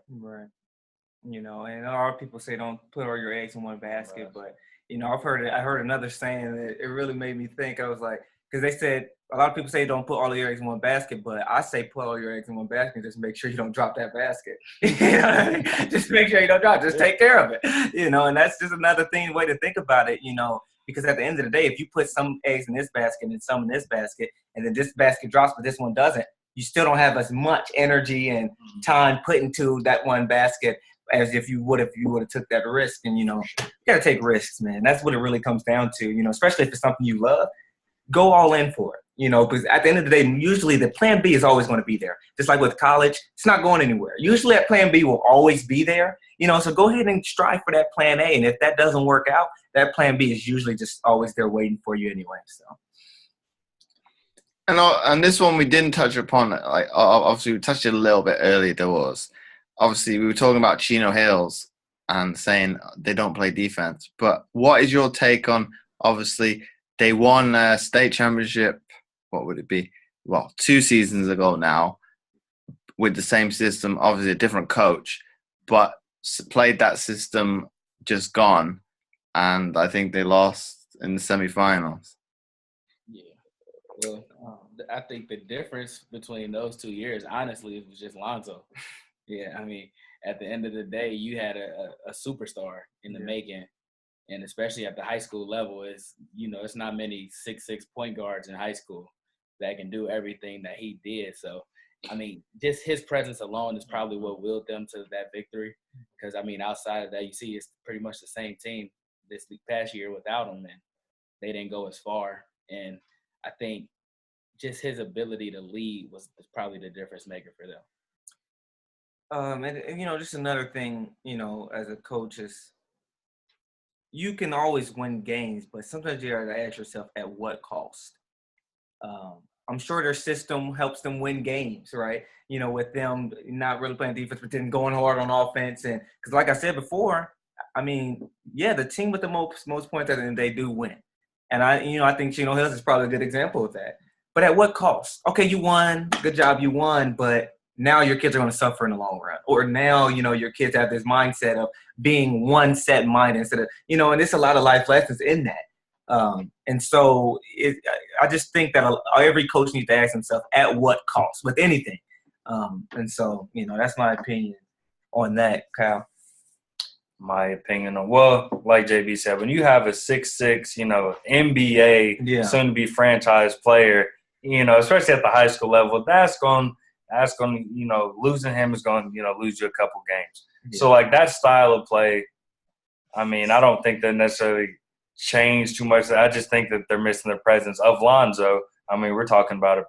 And a lot of people say don't put all your eggs in one basket, but I heard another saying that it really made me think. I was like, because they said a lot of people say don't put all your eggs in one basket, but I say put all your eggs in one basket and just make sure you don't drop that basket. Just make sure you don't drop. Just take care of it. And that's just another way to think about it. Because at the end of the day, if you put some eggs in this basket and some in this basket, and then this basket drops but this one doesn't, you still don't have as much energy and time put into that one basket as if you would have took that risk. And you gotta take risks, man. That's what it really comes down to. Especially if it's something you love, go all in for it. Because at the end of the day, usually the plan B is always going to be there. Just like with college, it's not going anywhere. Usually that plan B will always be there, so go ahead and strive for that plan A. And if that doesn't work out, that plan B is usually just always there waiting for you anyway. So. And this one we didn't touch upon. Like obviously we touched it a little bit earlier. Obviously we were talking about Chino Hills and saying they don't play defense. But what is your take on? Obviously they won a state championship. What would it be? Well, 2 seasons ago now, with the same system. Obviously a different coach, but played that system, just gone, and I think they lost in the semifinals. Yeah. Well, I think the difference between those 2 years, honestly, it was just Lonzo. Yeah, I mean, at the end of the day, you had a superstar in the making, and especially at the high school level, it's not many 6'6" point guards in high school that can do everything that he did. So, I mean, just his presence alone is probably what willed them to that victory. Because, I mean, outside of that, you see it's pretty much the same team this past year without him, and they didn't go as far. And I think just his ability to lead was probably the difference maker for them. And just another thing, as a coach is you can always win games, but sometimes you got to ask yourself at what cost. I'm sure their system helps them win games, right? With them not really playing defense, but then going hard on offense. And because like I said before, I mean, yeah, the team with the most points at the end of the day do win. And I think Chino Hills is probably a good example of that. But at what cost? Okay, you won. Good job, you won. But now your kids are going to suffer in the long run. Or now, your kids have this mindset of being one set mind instead of, and there's a lot of life lessons in that. And so I just think that every coach needs to ask himself at what cost with anything. And so, that's my opinion on that, Kyle. My opinion on, well, like JB said, when you have a 6'6", NBA soon-to-be franchise player, especially at the high school level, that's going, losing him is going, lose you a couple games. Yeah. So, like, that style of play, I mean, I don't think that necessarily changed too much. I just think that they're missing the presence of Lonzo. I mean, we're talking about a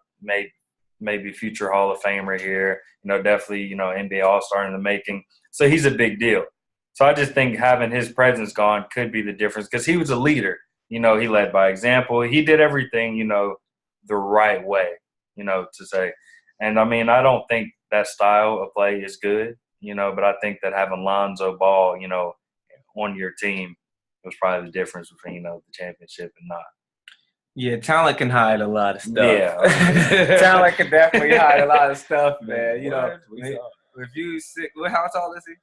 maybe future Hall of Famer here, definitely, NBA All-Star in the making. So he's a big deal. So I just think having his presence gone could be the difference because he was a leader. He led by example. He did everything, the right way, to say. And, I mean, I don't think that style of play is good, but I think that having Lonzo Ball, on your team was probably the difference between, the championship and not. Yeah, talent can hide a lot of stuff. Yeah. Talent can definitely hide a lot of stuff, man. If you how tall is he?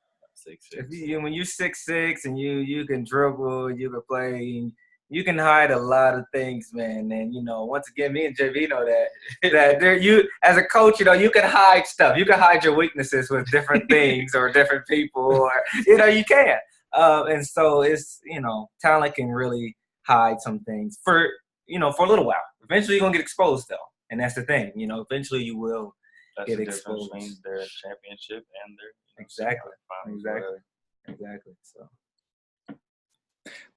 6'6". When you're 6'6" and you can dribble, you can play, you can hide a lot of things, man. And once again, me and JV know that there you as a coach, you can hide stuff. You can hide your weaknesses with different things or different people, or you can. And so it's talent can really hide some things for a little while. Eventually, you're gonna get exposed though, and that's the thing. Eventually you will get exposed. Between their championship and their exactly. So,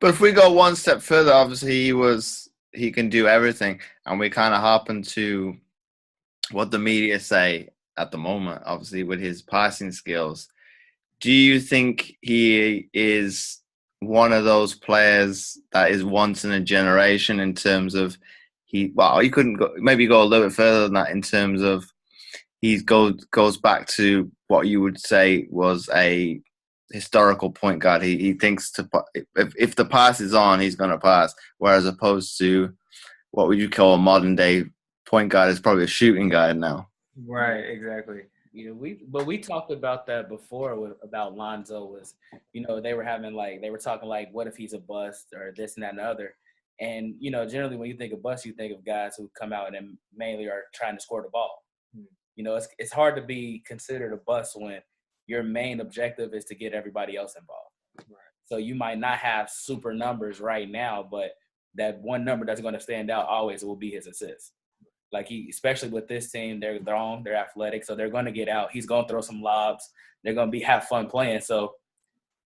but if we go one step further, obviously he can do everything, and we kind of happen to what the media say at the moment. Obviously, with his passing skills, do you think he is one of those players that is once in a generation in terms of he couldn't go a little bit further than that in terms of he goes back to what you would say was a historical point guard. He thinks if the pass is on, he's going to pass, whereas opposed to what would you call a modern day point guard is probably a shooting guard now. Right, exactly. We talked about that before about Lonzo was, they were talking like, what if he's a bust or this and that and the other. And, generally when you think of bust, you think of guys who come out and mainly are trying to score the ball. It's hard to be considered a bust when your main objective is to get everybody else involved. Right. So you might not have super numbers right now, but that one number that's going to stand out always will be his assists. Like especially with this team, they're long, they're athletic, so they're going to get out. He's going to throw some lobs. They're going to have fun playing. So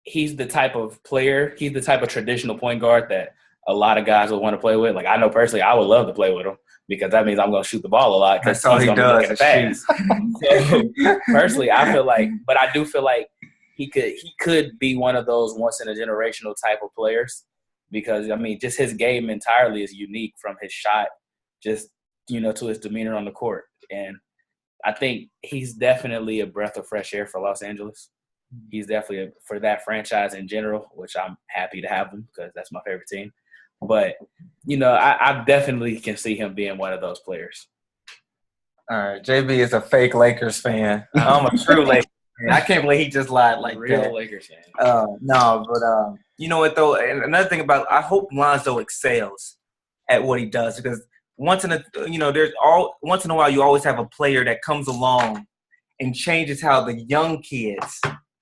he's the type of player, he's the type of traditional point guard that a lot of guys would want to play with. Like I know personally, I would love to play with him because that means I'm going to shoot the ball a lot because That's all he's he going to be looking does. fast. So personally, I feel like, but I do feel like he could be one of those once in a generational type of players because I mean, just his game entirely is unique from his shot, just to his demeanor on the court, and I think he's definitely a breath of fresh air for Los Angeles. He's definitely for that franchise in general, which I'm happy to have him because that's my favorite team. But, I definitely can see him being one of those players. All right, JB is a fake Lakers fan. I'm a true Lakers fan. I can't believe he just lied like Real that. Lakers fan. No, but you know what though? And another thing I hope Lonzo excels at what he does because once in a while you always have a player that comes along and changes how the young kids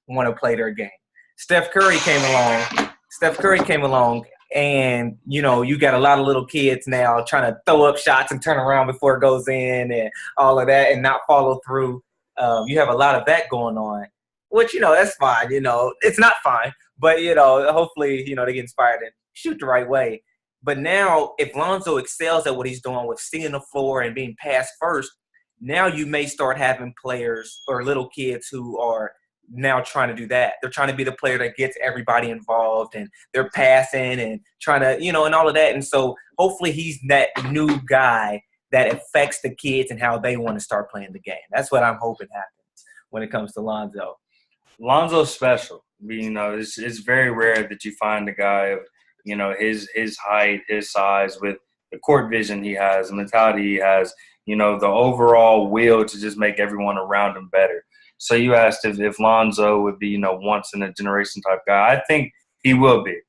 want to play their game. Steph Curry came along and you got a lot of little kids now trying to throw up shots and turn around before it goes in and all of that and not follow through. You have a lot of that going on, which that's fine. It's not fine, but hopefully they get inspired and shoot the right way. But now, if Lonzo excels at what he's doing with seeing the floor and being passed first, now you may start having players or little kids who are now trying to do that. They're trying to be the player that gets everybody involved, and they're passing and trying to, and all of that. And so hopefully he's that new guy that affects the kids and how they want to start playing the game. That's what I'm hoping happens when it comes to Lonzo. Lonzo's special. It's very rare that you find a guy of his height, his size, with the court vision he has, the mentality he has, the overall will to just make everyone around him better. So you asked if Lonzo would be, once in a generation type guy. I think he will be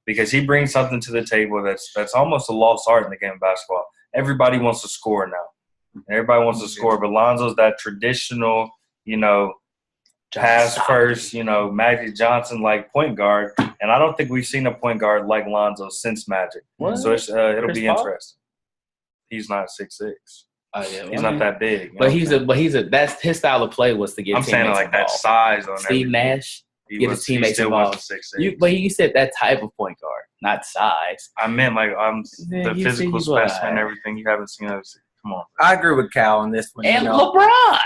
because he brings something to the table that's almost a lost art in the game of basketball. Everybody wants to score now. Everybody wants to score, but Lonzo's that traditional, pass first, Magic Johnson like point guard, and I don't think we've seen a point guard like Lonzo since Magic. What? So it'll Chris be Paul? interesting. He's not 6'6". Oh, yeah, He's not that big. That's his style of play was to get. I'm saying like involved. that size on Steve everything. Nash get his teammates he still involved. wasn't 6'6". But you said that type of point guard, not size. I meant like Man, the you physical see what? specimen, everything you haven't seen. Come on, I agree with Cal on this one. And LeBron.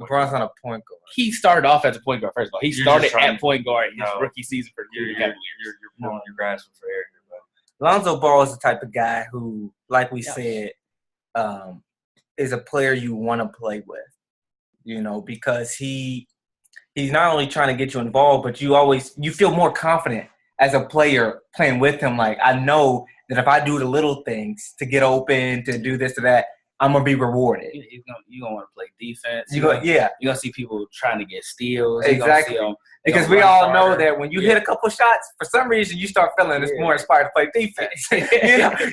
LeBron's not a point guard. He started off as a point guard. First of all, he You're started just trying at point guard his No. rookie season for the You're Cleveland Cavaliers. grasping for air here, bro. Lonzo Ball is the type of guy who, like we said, is a player you want to play with, because he's not only trying to get you involved, but you feel more confident as a player playing with him. Like, I know that if I do the little things to get open, to do this or that, I'm going to be rewarded. You're gonna want to play defense. You're gonna see people trying to get steals. Exactly. Because we all know that when you hit a couple shots, for some reason you start feeling it's more inspired to play defense.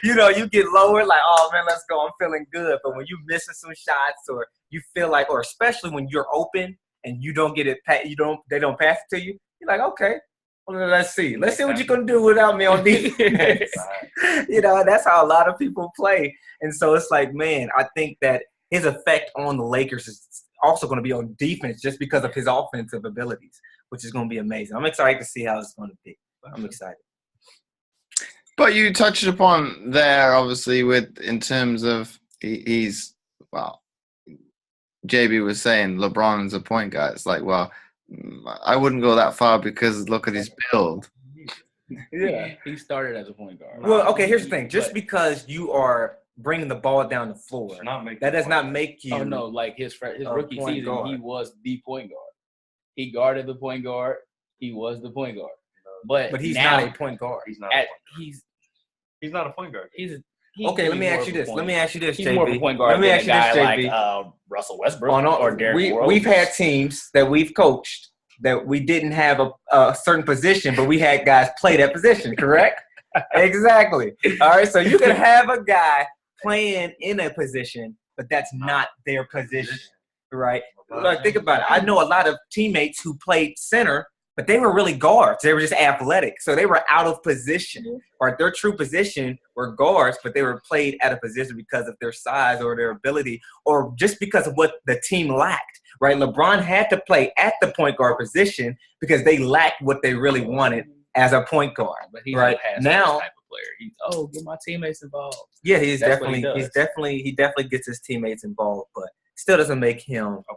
You get lower, like, oh man, let's go, I'm feeling good. But when you missing some shots, or you feel like, or especially when you're open and you don't get it, they don't pass it to you, you're like, okay, well, let's see what you're gonna do without me on defense. That's how a lot of people play. And so it's like, man, I think that his effect on the Lakers is also going to be on defense just because of his offensive abilities, which is going to be amazing. I'm excited to see how it's going to be. I'm excited. But you touched upon there, obviously, in terms of he's JB was saying LeBron's a point guard. It's like, well, I wouldn't go that far because look at his build. Yeah, he started as a point guard. Well, okay, here's the thing. Just because you are bringing the ball down the floor, that does not make you. Oh no, like his rookie season, guard. he was the point guard. He guarded the point guard. He was the point guard. But he's now, not a point guard. He's not a point guard. Okay, let me ask you this, He's JB. more of a point guard Let me than ask a you guy this, JB. like Russell Westbrook or Derrick Rose. We've had teams that we've coached that we didn't have a certain position, but we had guys play that position, correct? Exactly. All right, so you can have a guy playing in a position, but that's not their position, right? Like, think about it. I know a lot of teammates who played center, but they were really guards. They were just athletic. So they were out of position. Or their true position were guards, but they were played at a position because of their size or their ability or just because of what the team lacked, right? LeBron had to play at the point guard position because they lacked what they really wanted as a point guard. But he's right a pass now, type of player. Get my teammates involved. Yeah, He definitely gets his teammates involved, but still doesn't make him a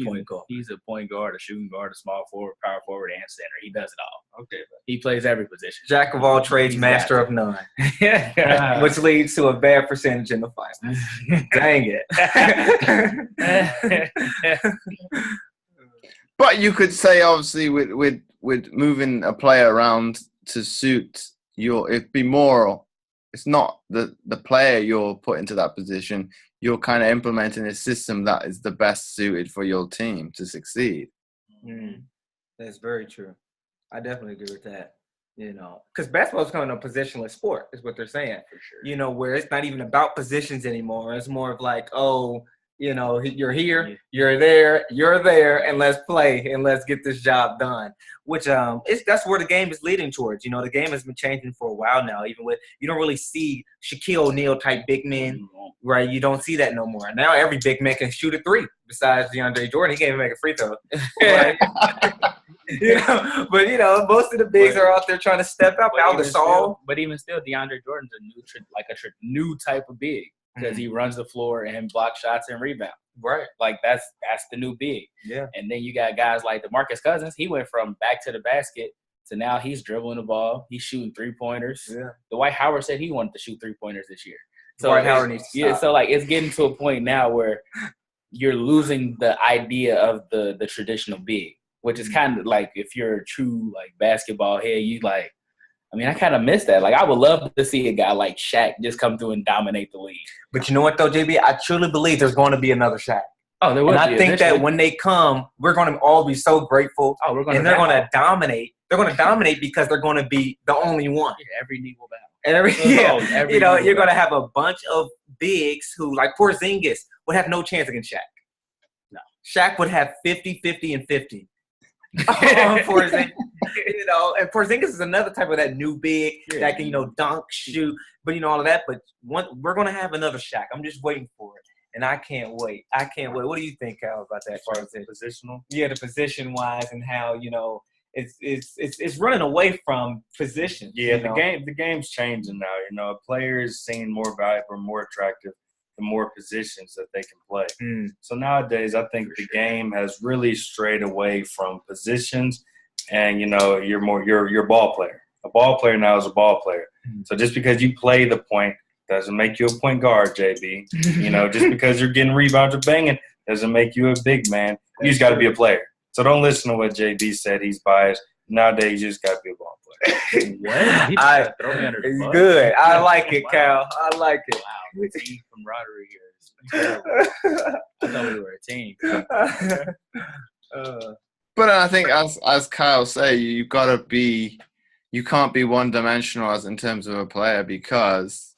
point guard. He's a point guard, a shooting guard, a small forward, power forward, and center. He does it all. Okay, but he plays every position. Jack of all trades, master of none. Which leads to a bad percentage in the finals. Dang it. But you could say, obviously, with moving a player around to suit it's not the player you're put into that position. You're kind of implementing a system that is the best suited for your team to succeed. That's very true. I definitely agree with that. Because basketball is becoming a positionless sport, is what they're saying. For sure. Where it's not even about positions anymore. It's more of like, you're here, you're there, and let's play and let's get this job done. Which that's where the game is leading towards. The game has been changing for a while now. Even with you don't really see Shaquille O'Neal type big men, right? You don't see that no more. Now every big man can shoot a three. Besides DeAndre Jordan, he can't even make a free throw. Right? But most of the bigs are out there trying to step up. But even still, DeAndre Jordan's a new type of big. Because he runs the floor and blocks shots and rebounds. Right. Like, that's the new big. Yeah. And then you got guys like DeMarcus Cousins. He went from back to the basket to now he's dribbling the ball. He's shooting three-pointers. Yeah. Dwight Howard said he wanted to shoot three-pointers this year. So Dwight Howard needs to stop. So, it's getting to a point now where you're losing the idea of the traditional big, which is kind of like if you're a true, basketball head, I kind of miss that. I would love to see a guy like Shaq just come through and dominate the league. But you know what, though, JB? I truly believe there's going to be another Shaq. Oh, there will be. And I think that when they come, we're going to all be so grateful. Oh, they're going to dominate. They're going to dominate because they're going to be the only one. Yeah, every knee will bow. You're going to have a bunch of bigs who, like Porzingis, would have no chance against Shaq. No. Shaq would have 50, 50, and 50. Porzingis, and Porzingis is another type of that new big that can, dunk, shoot, but all of that. But we're gonna have another Shaq. I'm just waiting for it, and I can't wait. What do you think, Kyle, about that part? Positional? Yeah, the position wise and how it's running away from position. Yeah, the game's changing now. A player is seen more valuable, more attractive, the more positions that they can play. So nowadays, I think the game has really strayed away from positions, and you're a ball player. A ball player now is a ball player. So just because you play the point doesn't make you a point guard, JB. Just because you're getting rebounds or banging doesn't make you a big man. You just got to be a player. So don't listen to what JB said. He's biased. Nowadays, you just got to be a ball player. What? It's good. I like it, Kyle. I like it. Wow, team camaraderie here. I thought we were a team. But I think, as Kyle say, you can't be one-dimensional in terms of a player, because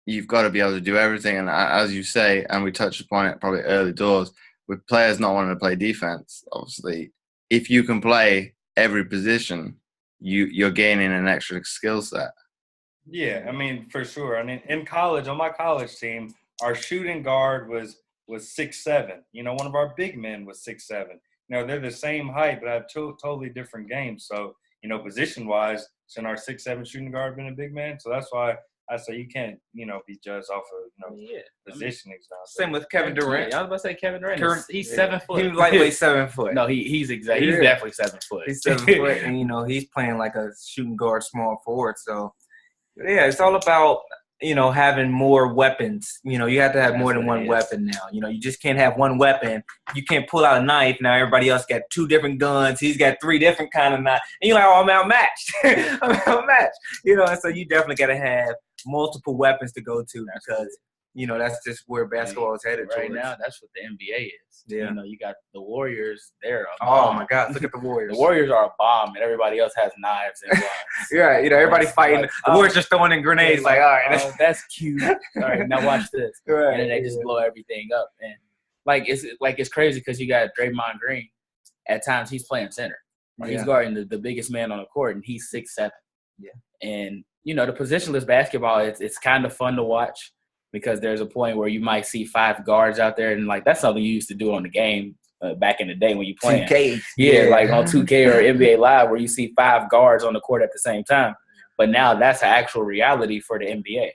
you've got to be able to do everything. And as you say, and we touched upon it probably early doors, with players not wanting to play defense, obviously, if you can play every position, you're gaining an extra skill set. Yeah, for sure. In college, on my college team, our shooting guard was 6'7". One of our big men was 6'7". They're the same height, but have totally different games. So, position-wise, shouldn't our 6'7" shooting guard been a big man? So that's why I say you can't, be judged off of, positioning. Same with Kevin Durant. I was about to say Kevin Durant. He's 7 foot. He's lightweight 7 foot. No, he's definitely 7 foot. He's 7 foot, and he's playing like a shooting guard, small forward. So, yeah, it's all about having more weapons. You have to have more than one weapon now. You just can't have one weapon. You can't pull out a knife. Now everybody else got 2 different guns. He's got 3 different kind of knives. And you're like, I'm outmatched. I'm outmatched. And so you definitely got to have multiple weapons to go to, because that's just where basketball is headed right towards. now. That's what the NBA is. Yeah. You got the Warriors. They're oh my God! Look at the Warriors. The Warriors are a bomb, and everybody else has knives and guns. Yeah, everybody fighting. The Warriors just throwing in grenades. Like, all right, that's cute. All right, now watch this. Right. And then they just blow everything up, and it's crazy because you got Draymond Green. At times, he's playing center. He's guarding the biggest man on the court, and he's 6'7". Yeah. And the positionless basketball, it's kind of fun to watch, because there's a point where you might see 5 guards out there, and that's something you used to do on the game back in the day when you playing. 2K. Yeah, like on 2K or NBA Live, where you see 5 guards on the court at the same time. But now that's an actual reality for the NBA.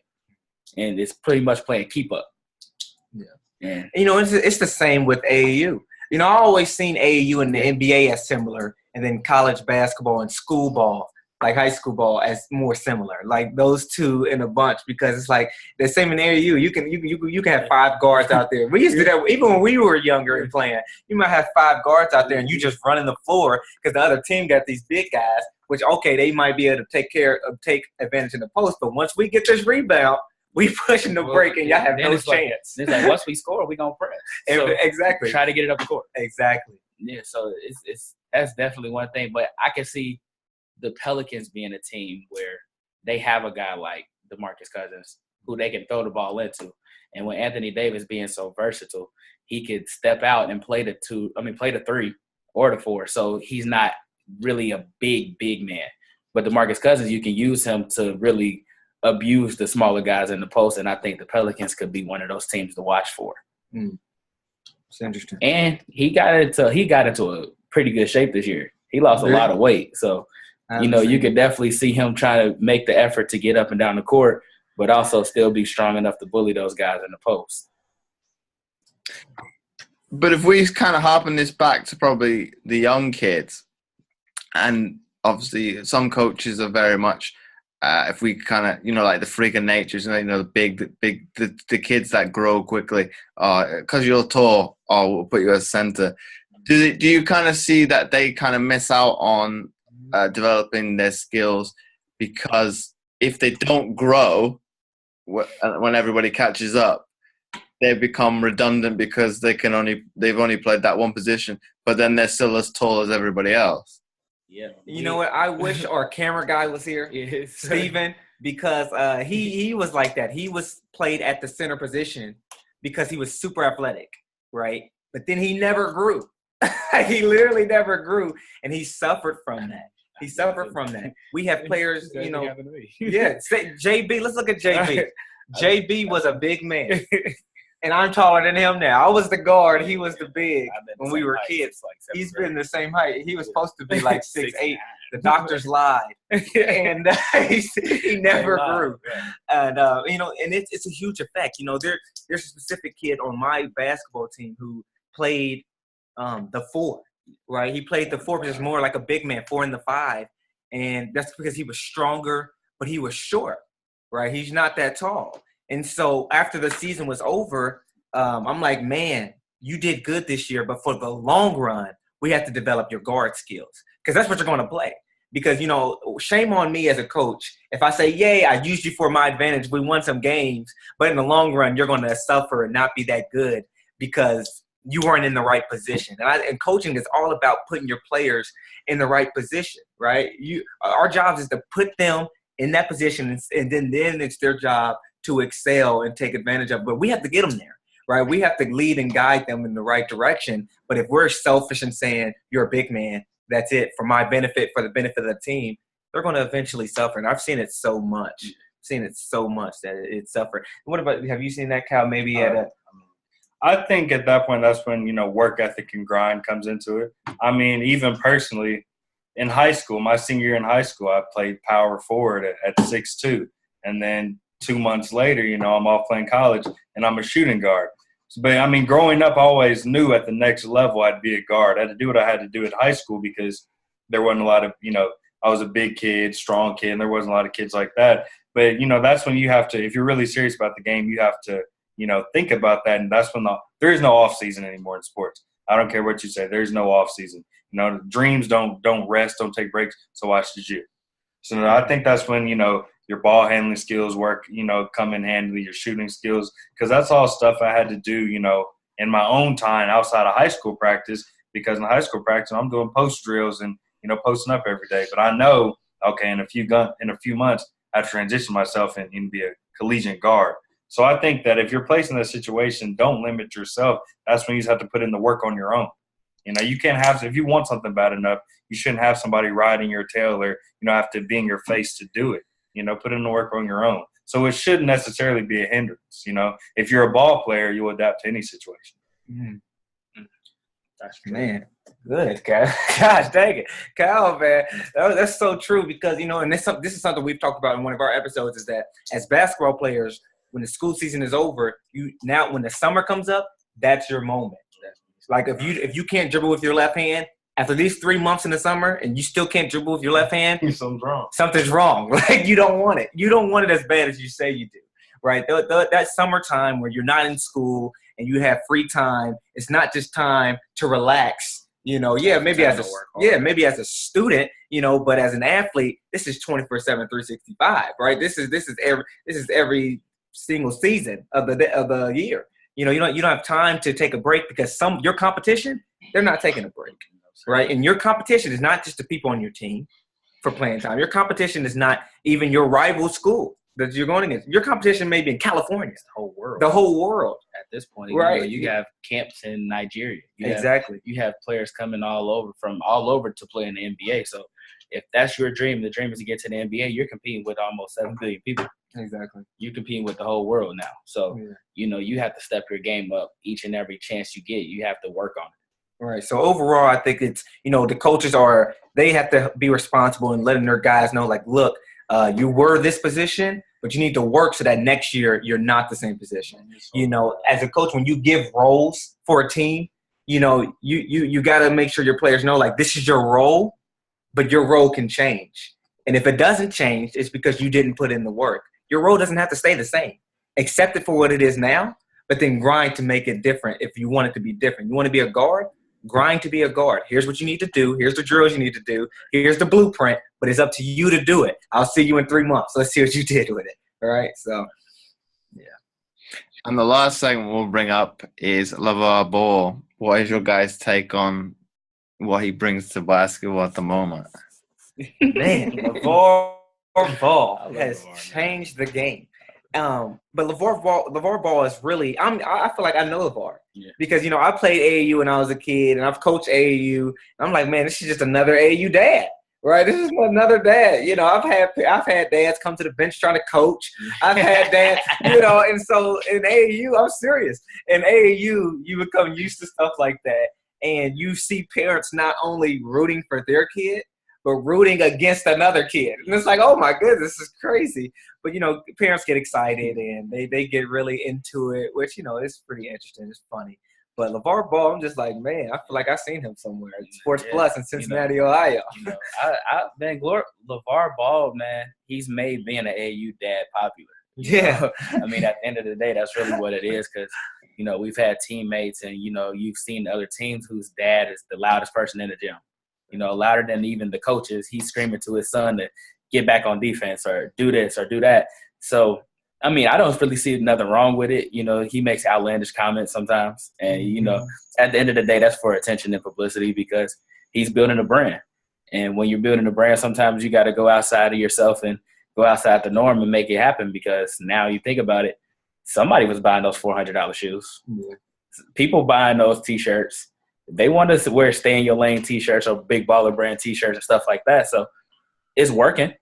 And it's pretty much playing keep up. Yeah. It's the same with AAU. I always seen AAU and the NBA as similar, and then college basketball and school ball, like high school ball, as more similar. Like those two in a bunch, because it's like the same in AAU. You can have 5 guards out there. We used to do that even when we were younger and playing. You might have 5 guards out there, and you just running the floor because the other team got these big guys. Which they might be able to take advantage in the post, but once we get this rebound, we pushing the break, and y'all have no chance. It's like once we score, we gonna press. So exactly. Try to get it up the court. Exactly. Yeah. So that's definitely one thing. But I can see the Pelicans being a team where they have a guy like DeMarcus Cousins who they can throw the ball into, and with Anthony Davis being so versatile, he could step out and play the 3 or the 4. So he's not really a big man. But DeMarcus Cousins, you can use him to really abuse the smaller guys in the post, and I think the Pelicans could be one of those teams to watch for. It's interesting. And he got into a pretty good shape this year. He lost a lot of weight, so you could definitely see him trying to make the effort to get up and down the court, but also still be strong enough to bully those guys in the post. But if we kind of harpen this back to probably the young kids, and obviously some coaches are very much if we kind of, like the freak of natures, the kids that grow quickly, because you're tall, we'll put you as center. Do you kind of see that they kind of miss out on developing their skills, because if they don't grow when everybody catches up, they become redundant because they've only played that one position, but then they're still as tall as everybody else. Yeah. You know what? I wish our camera guy was here, Steven, because he was like that. He was played at the center position because he was super athletic, right? But then he never grew. He literally never grew, and he suffered from that. We have players, yeah. JB, let's look at JB. JB was a big man. And I'm taller than him now. I was the guard. He was the big when we were kids. He's been the same height. He was supposed to be like 6'8". The doctors lied. And he never grew. And, and it's a huge effect. There's a specific kid on my basketball team who played the 4, right? He played the 4, but it's more like a big man, 4 and the 5. And that's because he was stronger, but he was short, right? He's not that tall. And so after the season was over, I'm like, man, you did good this year, but for the long run, we have to develop your guard skills, because that's what you're going to play. Because, shame on me as a coach if I say, yay, I used you for my advantage, we won some games, but in the long run, you're going to suffer and not be that good because you weren't in the right position. And coaching is all about putting your players in the right position, right? Our job is to put them in that position, and then it's their job to excel and take advantage of. But we have to get them there, right? We have to lead and guide them in the right direction. But if we're selfish and saying, you're a big man, that's it, for my benefit, for the benefit of the team, they're going to eventually suffer. And I've seen it so much. That it suffered. What about, have you seen that, Kyle, maybe I think at that point, that's when, work ethic and grind comes into it. I mean, even personally, in high school, my senior year in high school, I played power forward at 6'2". And then 2 months later, I'm off playing college, and I'm a shooting guard. But, I mean, growing up, I always knew at the next level I'd be a guard. I had to do what I had to do at high school because there wasn't a lot of, I was a big kid, strong kid, and there wasn't a lot of kids like that. But, that's when you have to – if you're really serious about the game, you have to, think about that. And that's when there is no off season anymore in sports. I don't care what you say. There's no off season. Dreams don't rest, don't take breaks, so why should you? So I think that's when, your ball handling skills work, come in handy, your shooting skills, because that's all stuff I had to do, in my own time outside of high school practice, because in high school practice, I'm doing post drills and, posting up every day. But I know, okay, in a few months, I transition myself and be a collegiate guard. So I think that if you're placed in that situation, don't limit yourself. That's when you just have to put in the work on your own. You can't have – if you want something bad enough, you shouldn't have somebody riding your tail or, have to be in your face to do it. Put in the work on your own. So it shouldn't necessarily be a hindrance. If you're a ball player, you'll adapt to any situation. Mm-hmm. That's true. Man, Good, Kyle. Gosh, dang it. Kyle, man. That's so true because, and this is something we've talked about in one of our episodes is that as basketball players, when the school season is over, when the summer comes up, that's your moment. Like if you can't dribble with your left hand, after these 3 months in the summer and you still can't dribble with your left hand, Something's wrong. Something's wrong. Like you don't want it. You don't want it as bad as you say you do, right? That summertime where you're not in school and you have free time, it's not just time to relax. Maybe as a student, but as an athlete, this is 24/7, 365, right? This is every single season of the year. You don't have time to take a break because your competition, they're not taking a break, right? And your competition is not just the people on your team for playing time. Your competition is not even your rival school that you're going against. Your competition may be in California. It's the whole world. The whole world. At this point, right? You have camps in Nigeria. Exactly. You have players coming from all over to play in the NBA. So if that's your dream, the dream is to get to the NBA, you're competing with almost 7 billion people. Exactly. You're competing with the whole world now. So, you have to step your game up each and every chance you get. You have to work on it. Right. So overall, I think it's, the coaches they have to be responsible in letting their guys know, like, look, you were this position, but you need to work so that next year you're not the same position. As a coach, when you give roles for a team, you got to make sure your players know, like, this is your role, but your role can change. And if it doesn't change, it's because you didn't put in the work. Your role doesn't have to stay the same. Accept it for what it is now, but then grind to make it different if you want it to be different. You want to be a guard? Grind to be a guard. Here's what you need to do. Here's the drills you need to do. Here's the blueprint, but it's up to you to do it. I'll see you in 3 months. Let's see what you did with it. All right? So, yeah. And the last segment we'll bring up is LeVar Ball. What is your guys' take on what he brings to basketball at the moment? Man, LeVar Ball has changed the game. But LeVar Ball is really I feel like I know LeVar because I played AAU when I was a kid and I've coached AAU and I'm like, man, this is just another AAU dad, right? This is another dad. I've had dads come to the bench trying to coach. I've had dads, and so in AAU, I'm serious. In AAU, you become used to stuff like that, and you see parents not only rooting for their kid, but rooting against another kid. And it's like, oh my goodness, this is crazy. But, parents get excited and they get really into it, which, is pretty interesting. It's funny. But LeVar Ball, I'm just like, man, I feel like I've seen him somewhere. Sports Plus in Cincinnati, Ohio. LeVar Ball, man, he's made being an AAU dad popular. Yeah. I mean, at the end of the day, that's really what it is because, we've had teammates and, you've seen other teams whose dad is the loudest person in the gym. Louder than even the coaches. He's screaming to his son to get back on defense or do this or do that. So, I mean, I don't really see nothing wrong with it. He makes outlandish comments sometimes. And, at the end of the day, that's for attention and publicity because he's building a brand. And when you're building a brand, sometimes you got to go outside of yourself and go outside the norm and make it happen because now you think about it, somebody was buying those $400 shoes. Yeah. People buying those T-shirts. They want us to wear stay in your lane T-shirts or big baller brand T-shirts and stuff like that. So it's working,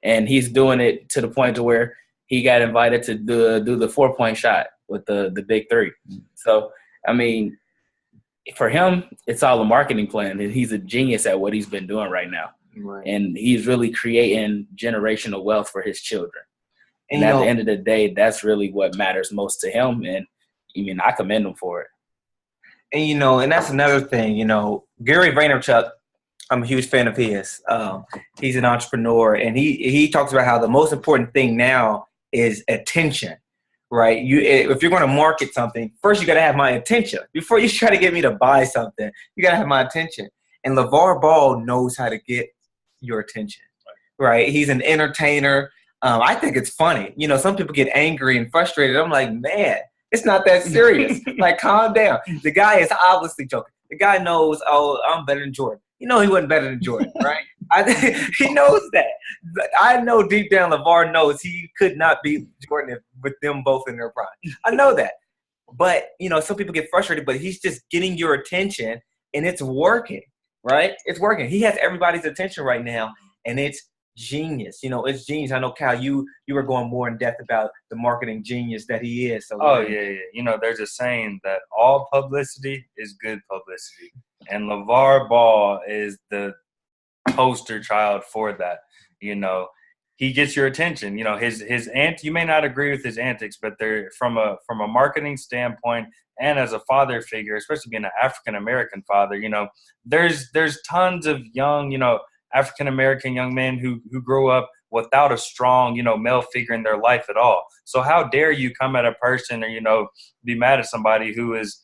and he's doing it to the point to where he got invited to do the 4-point shot with the big three. So I mean, for him, it's all a marketing plan, and he's a genius at what he's been doing right now. Right. And he's really creating generational wealth for his children. And at the end of the day, that's really what matters most to him. And I commend him for it. And, and that's another thing, Gary Vaynerchuk, I'm a huge fan of his. He's an entrepreneur, and he talks about how the most important thing now is attention, right? If you're going to market something, first you got to have my attention. Before you try to get me to buy something, you got to have my attention. And LeVar Ball knows how to get your attention, right? He's an entertainer. I think it's funny. Some people get angry and frustrated. I'm like, man, it's not that serious. Like, calm down. The guy is obviously joking. The guy knows, I'm better than Jordan. He wasn't better than Jordan, right? He knows that. I know deep down LeVar knows he could not beat Jordan with them both in their prime. I know that. But, some people get frustrated, but he's just getting your attention, and it's working, right? It's working. He has everybody's attention right now, and it's genius. It's genius. I know, Kyle, you were going more in depth about the marketing genius that he is. So yeah. There's a saying that all publicity is good publicity, and LeVar Ball is the poster child for that. He gets your attention. You may not agree with his antics, but they're from a marketing standpoint and as a father figure, especially being an African American father. There's tons of young African American young men who grow up without a strong male figure in their life at all. So how dare you come at a person or be mad at somebody who is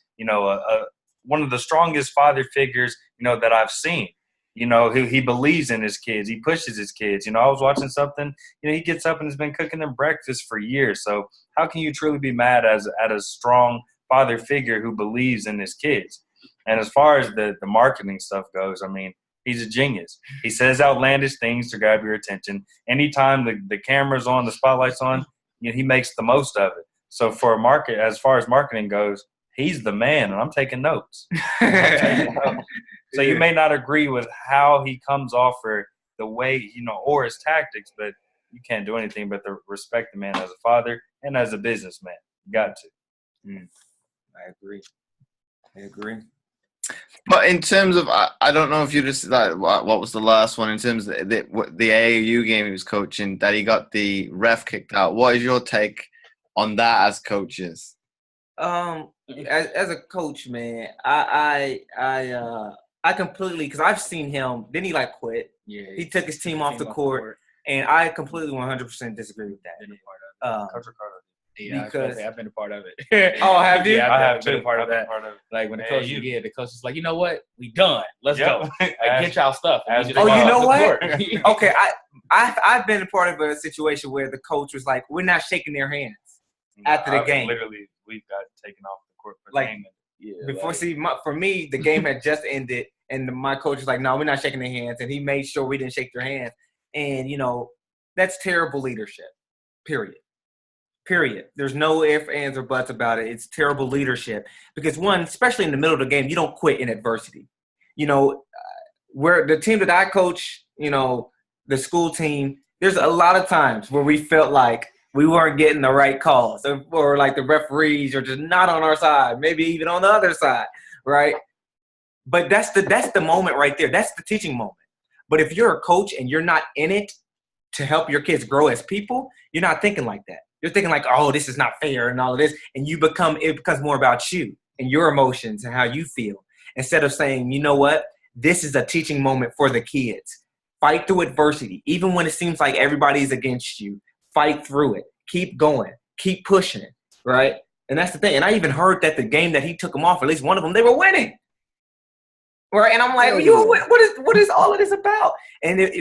one of the strongest father figures that I've seen. He believes in his kids. He pushes his kids. I was watching something, he gets up and has been cooking them breakfast for years. So how can you truly be mad at a strong father figure who believes in his kids? And as far as the marketing stuff goes, I mean, he's a genius. He says outlandish things to grab your attention. Anytime the camera's on, the spotlight's on, he makes the most of it. So as far as marketing goes, he's the man, and I'm taking notes. So you may not agree with how he comes off or the way, or his tactics, but you can't do anything but to respect the man as a father and as a businessman. You got to. I agree. But in terms of, I don't know if you just what was the last one in terms of the AAU game he was coaching that he got the ref kicked out. What is your take on that as coaches? As a coach, man, I completely, because I've seen him. Didn't he quit? Yeah. He took his team off the court, and I completely 100% disagree with that. Coach Ricardo. Yeah, because I've been a part of it. Oh, have you? Yeah, I have been a part of that. Like when the coach, the coach is like, you know what, we done. Let's go. Get y'all stuff. You know what? Okay, I've been a part of a situation where the coach was like, we're not shaking their hands after the game. Literally, we got taken off the court for the game. For me, the game had just ended, and my coach was like, no, we're not shaking their hands, and he made sure we didn't shake their hands. And, that's terrible leadership, period. There's no ifs, ands, or buts about it. It's terrible leadership because, one, especially in the middle of the game, you don't quit in adversity. Where the team that I coach, the school team, there's a lot of times where we felt like we weren't getting the right calls or like the referees are just not on our side, maybe even on the other side, right? But that's the moment right there. That's the teaching moment. But if you're a coach and you're not in it to help your kids grow as people, you're not thinking like that. You're thinking like, oh, this is not fair and all of this. And it becomes more about you and your emotions and how you feel. Instead of saying, you know what, this is a teaching moment for the kids. Fight through adversity. Even when it seems like everybody's against you, fight through it. Keep going. Keep pushing it, right? And that's the thing. And I even heard that the game that he took them off, at least one of them, they were winning. Right? And I'm like, what is all of this about?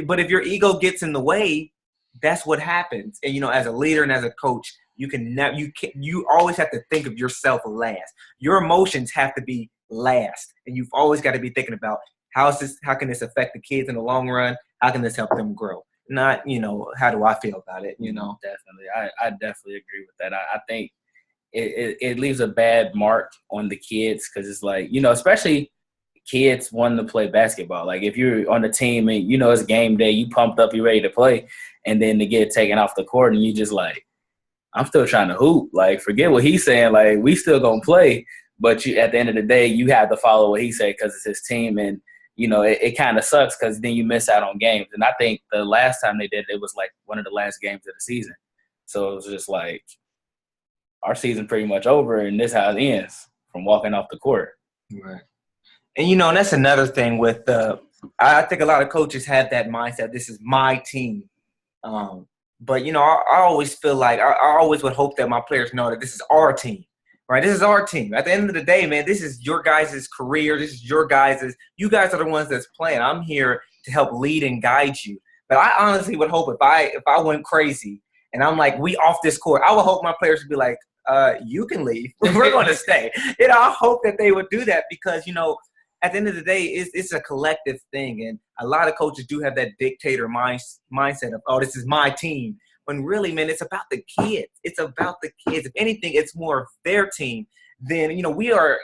But if your ego gets in the way, that's what happens. And, as a leader and as a coach, you always have to think of yourself last. Your emotions have to be last. And you've always got to be thinking about how can this affect the kids in the long run? How can this help them grow? Not, how do I feel about it, Definitely. I definitely agree with that. I think it leaves a bad mark on the kids because it's like, especially kids wanting to play basketball. Like if you're on the team and, it's game day, you pumped up, you ready to play, and then to get taken off the court and you just like, I'm still trying to hoop. Like, forget what he's saying. Like, we still going to play. But at the end of the day, you have to follow what he said because it's his team. And, it kind of sucks because then you miss out on games. And I think the last time they did it was like one of the last games of the season. So it was just like our season pretty much over, and this how it ends from walking off the court. Right. And, that's another thing with I think a lot of coaches have that mindset. This is my team. But, I always feel like I always would hope that my players know that this is our team. Right, this is our team. At the end of the day, man, this is your guys' career. This is your guys'. You guys are the ones that's playing. I'm here to help lead and guide you. But I honestly would hope if I went crazy and I'm like, we off this court, I would hope my players would be like, you can leave. We're going to stay. I hope that they would do that because, at the end of the day, it's a collective thing. And a lot of coaches do have that dictator mindset of, oh, this is my team. When really, man, it's about the kids. It's about the kids. If anything, it's more of their team. Then, we have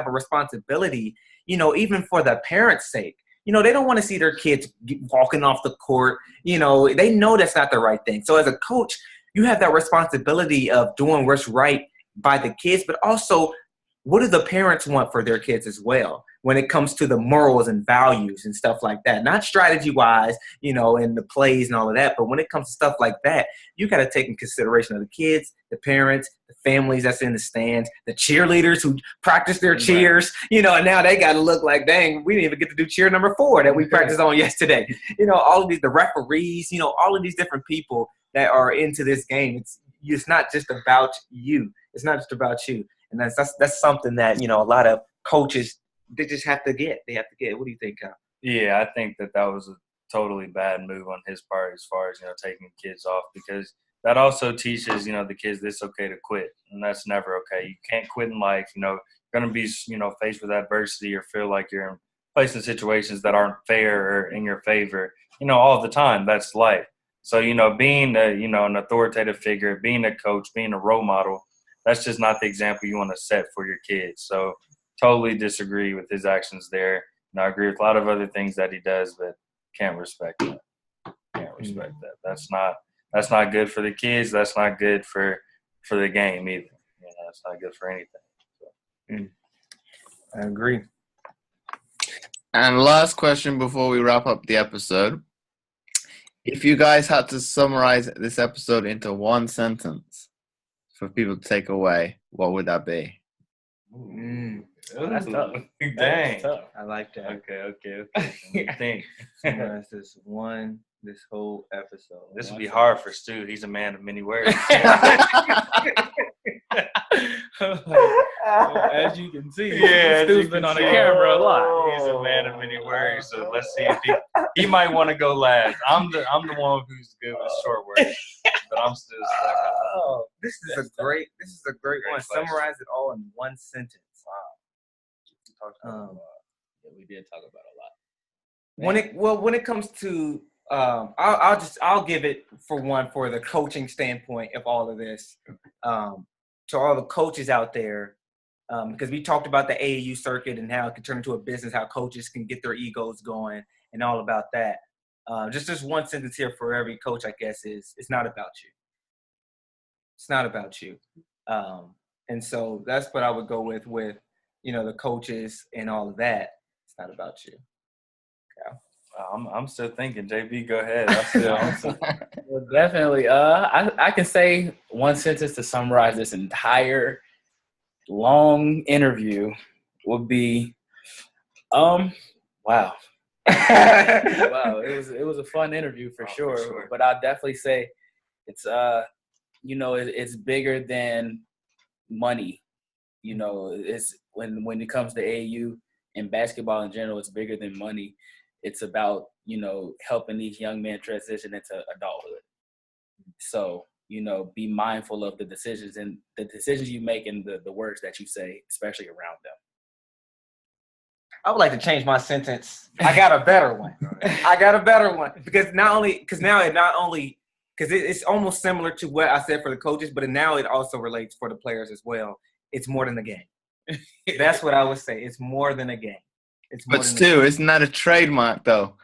a responsibility, even for the parents' sake. they don't want to see their kids walking off the court. They know that's not the right thing. So as a coach, you have that responsibility of doing what's right by the kids, but also what do the parents want for their kids as well when it comes to the morals and values and stuff like that? Not strategy-wise, and the plays and all of that, but when it comes to stuff like that, you got to take in consideration of the kids, the parents, the families that's in the stands, the cheerleaders who practice their cheers, and now they got to look like, dang, we didn't even get to do cheer number 4 that we practiced on yesterday. All of these, the referees, all of these different people that are into this game. It's not just about you. It's not just about you. And that's something that, a lot of coaches, they just have to get. They have to get. What do you think, Kyle? Yeah, I think that was a totally bad move on his part as far as, taking kids off, because that also teaches, the kids that it's okay to quit. And that's never okay. You can't quit in life. You're going to be, faced with adversity or feel like you're placed in situations that aren't fair or in your favor, all the time. That's life. So, being an authoritative figure, being a coach, being a role model, that's just not the example you want to set for your kids. So totally disagree with his actions there. I agree with a lot of other things that he does, but can't respect that. Can't respect that. That's not good for the kids. That's not good for the game either. It's not good for anything. So. I agree. And last question before we wrap up the episode. If you guys had to summarize this episode into one sentence for people to take away, what would that be? That's tough. Dang. That's tough. I like that. Okay. What do you think? Summarize this whole episode. This would be hard for Stu. He's a man of many words. As you can see, Stu's been on the camera a lot. He's a man of many words. So let's see if he might want to go last. I'm the one who's good with short words, but I'm still stuck. This is a great one. Question. Summarize it all in one sentence. Yeah, we did talk about a lot. When it comes to I'll give it for the coaching standpoint of all of this, to all the coaches out there, because we talked about the AAU circuit and how it can turn into a business, how coaches can get their egos going and all about that. Just one sentence here for every coach, I guess, is it's not about you. It's not about you. And so that's what I would go with the coaches and all of that. It's not about you. I'm still thinking. JB, go ahead. I'm still Well, definitely. I can say one sentence to summarize this entire long interview would be, wow. Wow, it was a fun interview for sure. But I'll definitely say it's it's bigger than money. It's when it comes to AAU and basketball in general, it's bigger than money. It's about, helping these young men transition into adulthood. So, be mindful of the decisions you make and the words that you say, especially around them. I would like to change my sentence. I got a better one. Because it's almost similar to what I said for the coaches, but now it also relates for the players as well. It's more than a game. That's what I would say. It's more than a game. But Stu, isn't that a trademark, though?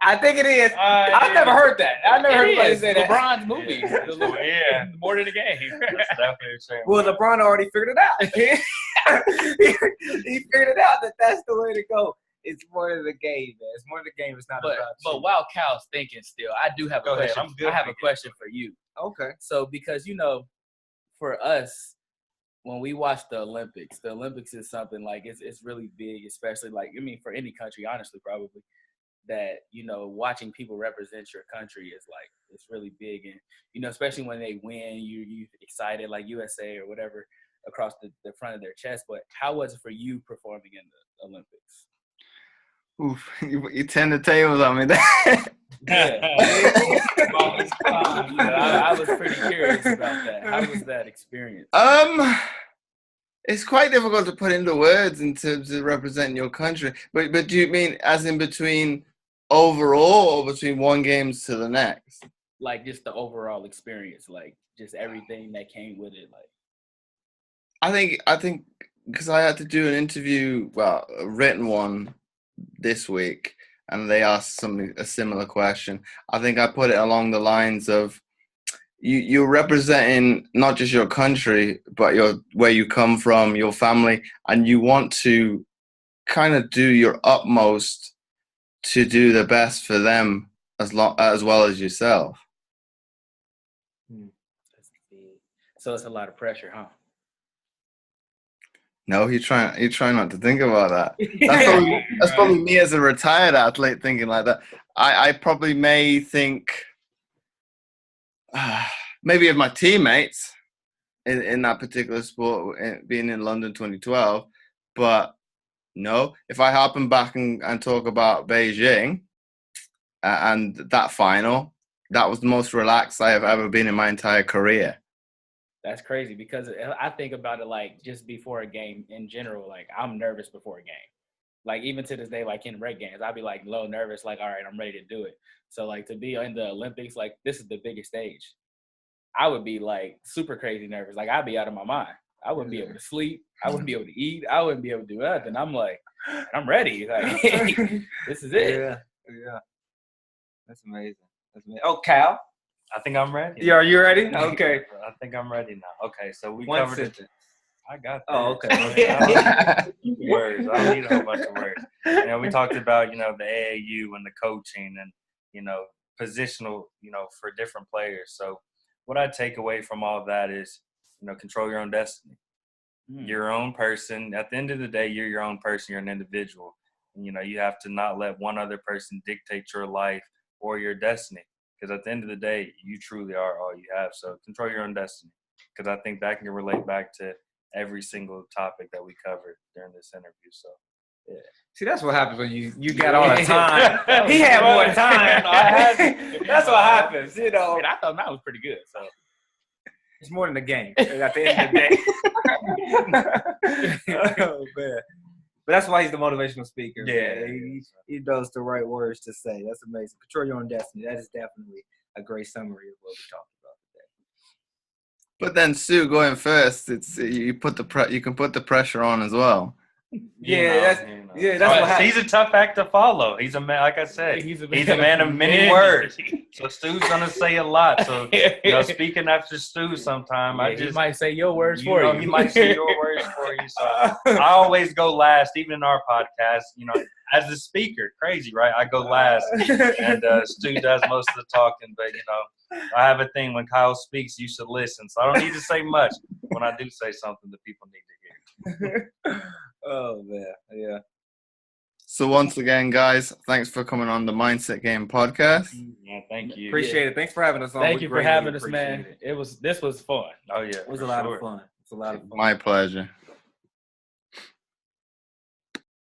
I think it is. I've never heard that. I've never heard anybody say that. LeBron's movies. Yeah. More than a game. That's definitely a shame. Well, LeBron already figured it out. He figured it out that's the way to go. It's more than the game, man. It's more than the game. It's not about you. But while Cal's thinking still, I do have a question. I have a question for you. Okay. So because, for us, when we watch the Olympics is something like it's really big, especially for any country, honestly, probably, that, watching people represent your country is it's really big. And, especially when they win, you excited like USA or whatever across the front of their chest. But how was it for you performing in the Olympics? Oof, you turn the tables on me. Yeah. I was pretty curious about that. How was that experience? It's quite difficult to put into words in terms of representing your country. But do you mean as in between overall or between one games to the next? Like just the overall experience, like just everything that came with it. Like I think because I had to do an interview, well, a written one this week, and they asked a similar question. I think I put it along the lines of you're representing not just your country, but where you come from, your family, and you want to kind of do your utmost to do the best for them as well as yourself. So it's a lot of pressure, huh? No, you try not to think about that. That's probably me as a retired athlete thinking like that. I probably may think maybe of my teammates in that particular sport, being in London 2012, but no, if I happen back and talk about Beijing and that final, that was the most relaxed I have ever been in my entire career. That's crazy because I think about it like just before a game in general. Like I'm nervous before a game. Like even to this day, like in rec games, I'd be like low nervous. Like all right, I'm ready to do it. So like to be in the Olympics, like this is the biggest stage. I would be like super crazy nervous. Like I'd be out of my mind. I wouldn't be able to sleep. I wouldn't be able to eat. I wouldn't be able to do nothing. I'm like, I'm ready. Like this is it. Yeah. That's amazing. Oh, Cal. I think I'm ready. Yeah, are you ready? Okay. I think I'm ready now. Okay, so we One covered sentence. it. I got that. Oh, okay. I don't need words. I don't need a whole bunch of words. We talked about, the AAU and the coaching and, positional, for different players. So what I take away from all of that is, control your own destiny. You're your own person. At the end of the day, you're your own person. You're an individual. And, you have to not let one other person dictate your life or your destiny. Because at the end of the day, you truly are all you have. So control your own destiny. Because I think that can relate back to every single topic that we covered during this interview. So, yeah. See, that's what happens when you got all the time. He had more time. That's what happens, I thought that was pretty good. So it's more than a game at the end of the day. Oh, man. But that's why he's the motivational speaker. Yeah. He knows the right words to say. That's amazing. Control your own destiny. That is definitely a great summary of what we talked about today. But then Sue going first, you can put the pressure on as well. That's what happens. He's a tough act to follow. He's a man, like I said, he's a man of many words. So Stu's gonna say a lot. So speaking after Stu, sometime he might say your words for you. He might say your words for you. So I always go last, even in our podcast. As the speaker, crazy, right? I go last, and Stu does most of the talking. But I have a thing when Kyle speaks, you should listen. So I don't need to say much. When I do say something, the people need to hear. Oh man, yeah. So once again, guys, thanks for coming on the Mindset Game podcast. Yeah, thank you. Appreciate it. Thanks for having us on. Thank you for having us, man. This was fun. Oh yeah, it was a lot of fun. My pleasure.